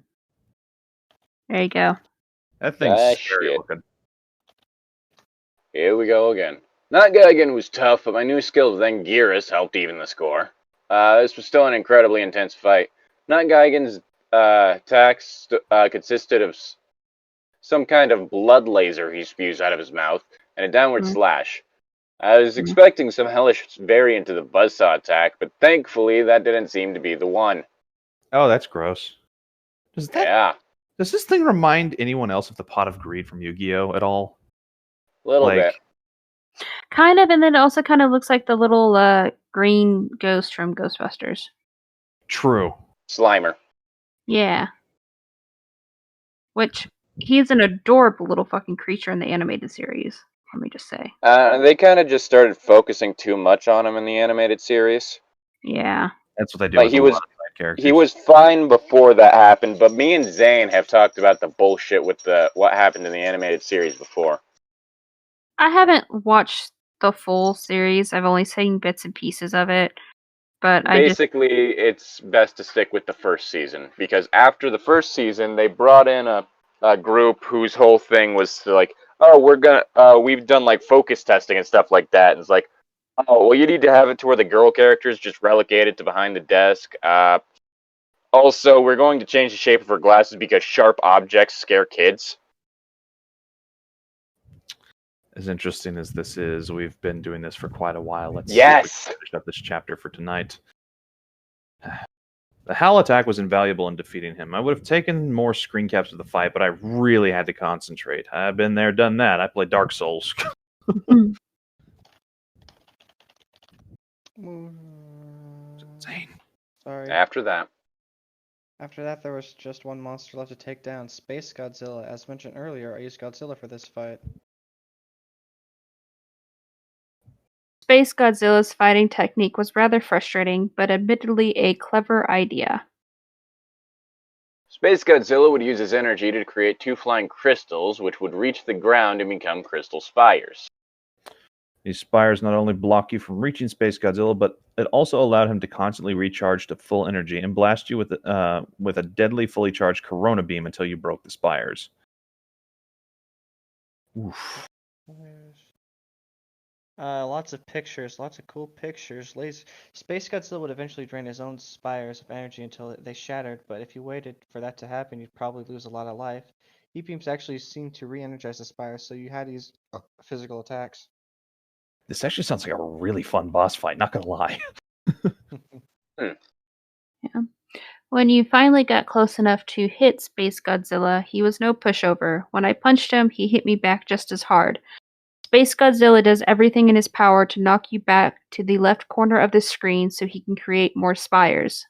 Speaker 1: There you go.
Speaker 3: That thing's scary
Speaker 2: Shit.
Speaker 3: looking.
Speaker 2: Here we go again. Not Geigen was tough, but my new skills then Gearus helped even the score. This was still an incredibly intense fight. Not Geigen's attacks consisted of some kind of blood laser he spews out of his mouth and a downward slash. I was expecting some hellish variant of the buzzsaw attack, but thankfully that didn't seem to be the one.
Speaker 3: Oh, that's gross. Does this thing remind anyone else of the Pot of Greed from Yu-Gi-Oh at all?
Speaker 2: Little bit.
Speaker 1: Kind of, and then it also kind of looks like the little green ghost from Ghostbusters.
Speaker 3: True.
Speaker 2: Slimer.
Speaker 1: Yeah. Which, he's an adorable little fucking creature in the animated series, let me just say.
Speaker 2: They kind of just started focusing too much on him in the animated series.
Speaker 1: Yeah.
Speaker 3: That's what they do
Speaker 2: Like
Speaker 3: with
Speaker 2: he
Speaker 3: a
Speaker 2: was,
Speaker 3: lot of side characters.
Speaker 2: he was fine before that happened, but me and Zane have talked about the bullshit with what happened in the animated series before.
Speaker 1: I haven't watched the full series. I've only seen bits and pieces of it. But
Speaker 2: Basically, it's best to stick with the first season, because after the first season, they brought in a group whose whole thing was to like, oh, we've done like focus testing and stuff like that, and it's like, oh, well, you need to have it to where the girl character is just relegated to behind the desk. Also, we're going to change the shape of her glasses because sharp objects scare kids.
Speaker 3: As interesting as this is, we've been doing this for quite a while. Let's see if we can finish up this chapter for tonight. The Howl attack was invaluable in defeating him. I would have taken more screen caps of the fight, but I really had to concentrate. I've been there, done that. I played Dark Souls. Insane.
Speaker 4: Sorry.
Speaker 2: After that,
Speaker 4: there was just one monster left to take down, Space Godzilla. As mentioned earlier, I used Godzilla for this fight.
Speaker 1: Space Godzilla's fighting technique was rather frustrating, but admittedly a clever idea.
Speaker 2: Space Godzilla would use his energy to create two flying crystals, which would reach the ground and become crystal spires.
Speaker 3: These spires not only block you from reaching Space Godzilla, but it also allowed him to constantly recharge to full energy and blast you with a deadly fully charged Corona beam until you broke the spires. Oof.
Speaker 4: Lots of pictures, lots of cool pictures. Space Godzilla would eventually drain his own spires of energy until they shattered, but if you waited for that to happen, you'd probably lose a lot of life. Heat beams actually seem to re-energize the spires, so you had to use physical attacks.
Speaker 3: This actually sounds like a really fun boss fight, not gonna lie.
Speaker 1: Yeah. When you finally got close enough to hit Space Godzilla, he was no pushover. When I punched him, he hit me back just as hard. Space Godzilla does everything in his power to knock you back to the left corner of the screen so he can create more spires.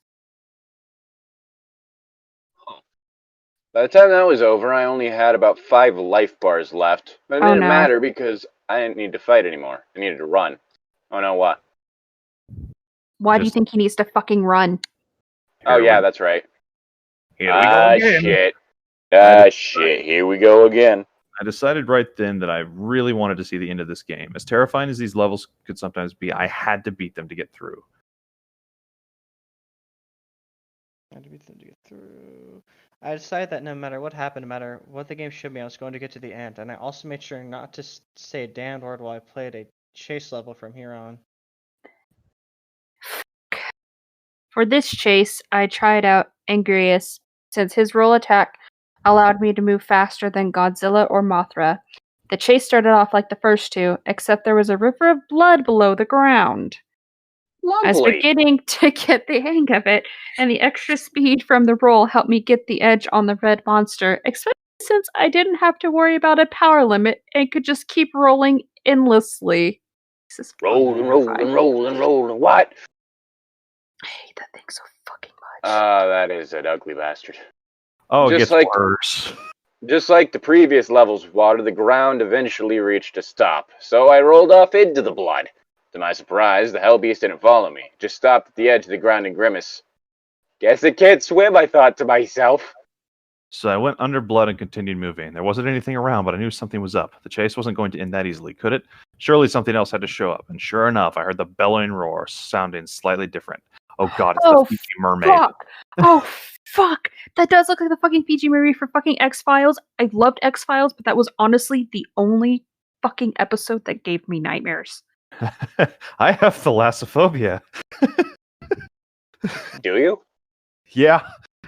Speaker 2: By the time that was over, I only had about 5 life bars left. But it didn't matter because I didn't need to fight anymore. I needed to run. Oh no, what?
Speaker 1: Why do you think he needs to fucking run?
Speaker 2: Oh yeah, that's right.
Speaker 3: Here we go again.
Speaker 2: Shit. Here we go again.
Speaker 3: I decided right then that I really wanted to see the end of this game. As terrifying as these levels could sometimes be, I had to beat them to get through.
Speaker 4: I decided that no matter what happened, no matter what the game showed me, I was going to get to the end, and I also made sure not to say a damned word while I played a chase level from here on.
Speaker 1: For this chase, I tried out Angrius, since his roll attack allowed me to move faster than Godzilla or Mothra. The chase started off like the first two, except there was a river of blood below the ground.
Speaker 2: Lovely.
Speaker 1: I was beginning to get the hang of it, and the extra speed from the roll helped me get the edge on the red monster, especially since I didn't have to worry about a power limit and could just keep rolling endlessly.
Speaker 2: Rolling. What?
Speaker 1: I hate that thing so fucking much.
Speaker 2: That is an ugly bastard.
Speaker 3: Oh, it
Speaker 2: Just
Speaker 3: gets
Speaker 2: like-
Speaker 3: worse.
Speaker 2: Just like the previous levels of water, the ground eventually reached a stop, so I rolled off into the blood. To my surprise, the hell beast didn't follow me, just stopped at the edge of the ground and grimaced. Guess it can't swim, I thought to myself.
Speaker 3: So I went under blood and continued moving. There wasn't anything around, but I knew something was up. The chase wasn't going to end that easily, could it? Surely something else had to show up. And sure enough, I heard the bellowing roar, sounding slightly different. Oh god, it's the Fiji mermaid.
Speaker 1: Fuck. Oh fuck! That does look like the fucking Fiji mermaid for fucking X-Files. I loved X-Files, but that was honestly the only fucking episode that gave me nightmares.
Speaker 3: I have thalassophobia.
Speaker 2: Do you?
Speaker 3: Yeah.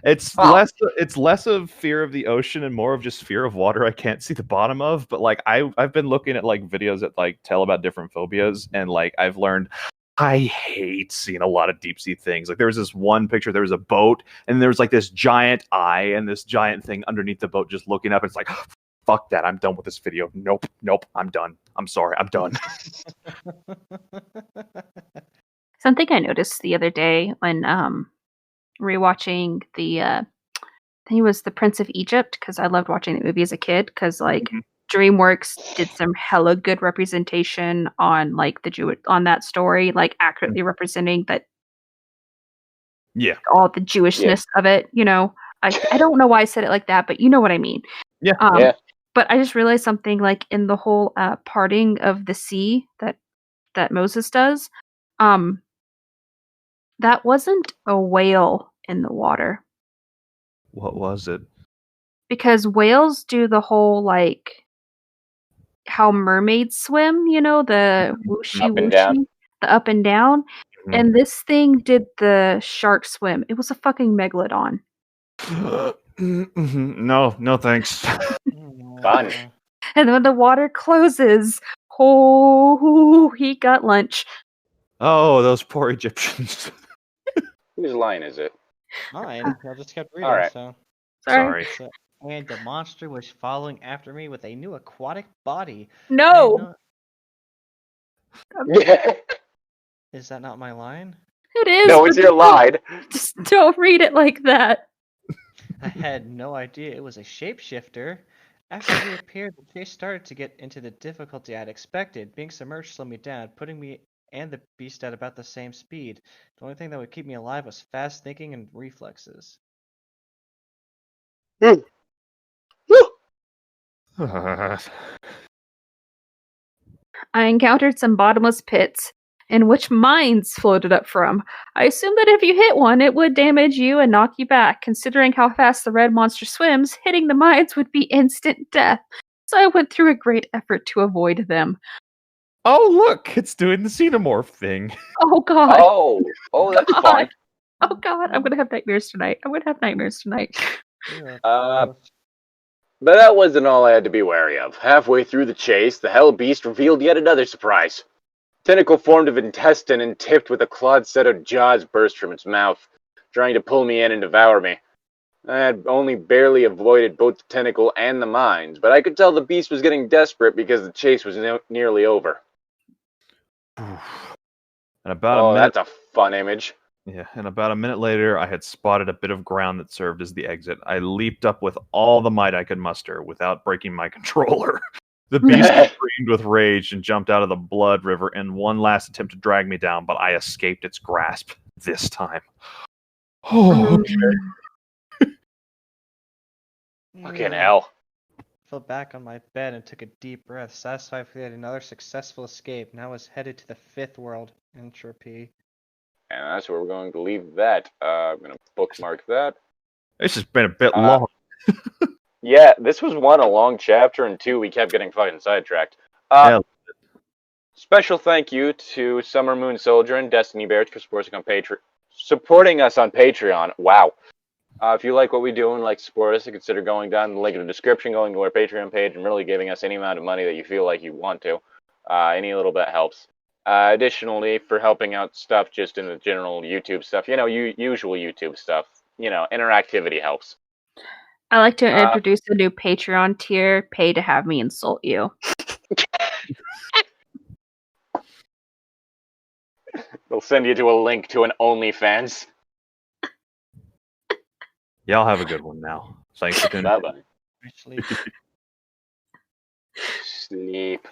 Speaker 3: It's
Speaker 2: Oh.
Speaker 3: less of fear of the ocean and more of just fear of water I can't see the bottom of. But like I've been looking at like videos that like tell about different phobias, and like I've learned I hate seeing a lot of deep sea things. Like there was this one picture, there was a boat, and there was like this giant eye and this giant thing underneath the boat just looking up. It's like, fuck that, I'm done with this video. Nope, I'm done. I'm sorry, I'm done.
Speaker 1: Something I noticed the other day when rewatching the I think it was The Prince of Egypt, because I loved watching the movie as a kid, because like DreamWorks did some hella good representation on like on that story, like accurately representing that all the Jewishness of it, you know. I don't know why I said it like that, but you know what I mean.
Speaker 3: Yeah.
Speaker 1: But I just realized something, like in the whole parting of the sea that Moses does, that wasn't a whale in the water.
Speaker 3: What was it?
Speaker 1: Because whales do the whole like how mermaids swim, you know, the whooshy
Speaker 2: Up and
Speaker 1: whooshy,
Speaker 2: down.
Speaker 1: the up and down.
Speaker 3: Mhm.
Speaker 1: And this thing did the shark swim. It was a fucking megalodon.
Speaker 3: No thanks.
Speaker 2: Fun.
Speaker 1: And when the water closes, oh, he got lunch.
Speaker 3: Oh, those poor Egyptians.
Speaker 2: Whose line is it?
Speaker 4: Mine. I just kept reading.
Speaker 2: Alright.
Speaker 4: So.
Speaker 1: Sorry.
Speaker 4: So, and the monster was following after me with a new aquatic body.
Speaker 1: No,
Speaker 2: Yeah.
Speaker 4: Is that not my line?
Speaker 1: it is.
Speaker 2: No,
Speaker 1: but
Speaker 2: it's your line.
Speaker 1: Just don't read it like that.
Speaker 4: I had no idea it was a shapeshifter. After he appeared, the chase started to get into the difficulty I'd expected. Being submerged slowed me down, putting me and the beast at about the same speed. The only thing that would keep me alive was fast thinking and reflexes.
Speaker 1: I encountered some bottomless pits, in which mines floated up from. I assumed that if you hit one, it would damage you and knock you back. Considering how fast the red monster swims, hitting the mines would be instant death. So I went through a great effort to avoid them.
Speaker 3: Oh, look, it's doing the xenomorph thing.
Speaker 1: Oh god.
Speaker 2: Oh, that's
Speaker 1: God.
Speaker 2: fun.
Speaker 1: Oh god, I'm gonna have nightmares tonight.
Speaker 2: But that wasn't all I had to be wary of. Halfway through the chase, the hell beast revealed yet another surprise. Tentacle formed of intestine and tipped with a clawed set of jaws burst from its mouth, trying to pull me in and devour me. I had only barely avoided both the tentacle and the mines, but I could tell the beast was getting desperate because the chase was nearly over.
Speaker 3: And about a minute,
Speaker 2: that's a fun image.
Speaker 3: Yeah, and about a minute later, I had spotted a bit of ground that served as the exit. I leaped up with all the might I could muster without breaking my controller. The beast screamed with rage and jumped out of the blood river in one last attempt to drag me down, but I escaped its grasp this time. Oh,
Speaker 2: Fucking hell.
Speaker 4: I fell back on my bed and took a deep breath, satisfied we had another successful escape. Now I was headed to the fifth world, Entropy.
Speaker 2: And that's where we're going to leave that. I'm going to bookmark that.
Speaker 3: This has been a bit long.
Speaker 2: Yeah, this was one, a long chapter, and two, we kept getting fucking sidetracked. Special thank you to Summer Moon Soldier and Destiny Bears for supporting us on Patreon. Wow. If you like what we do and like to support us, consider going down the link in the description, going to our Patreon page, and really giving us any amount of money that you feel like you want to. Any little bit helps. Additionally, for helping out stuff just in the general YouTube stuff, usual YouTube stuff, interactivity helps.
Speaker 1: I like to introduce a new Patreon tier, pay to have me insult you.
Speaker 2: They'll send you to a link to an OnlyFans.
Speaker 3: Y'all have a good one now. Thanks for tuning in.
Speaker 2: Bye-bye.
Speaker 5: I sleep.
Speaker 2: Sleep.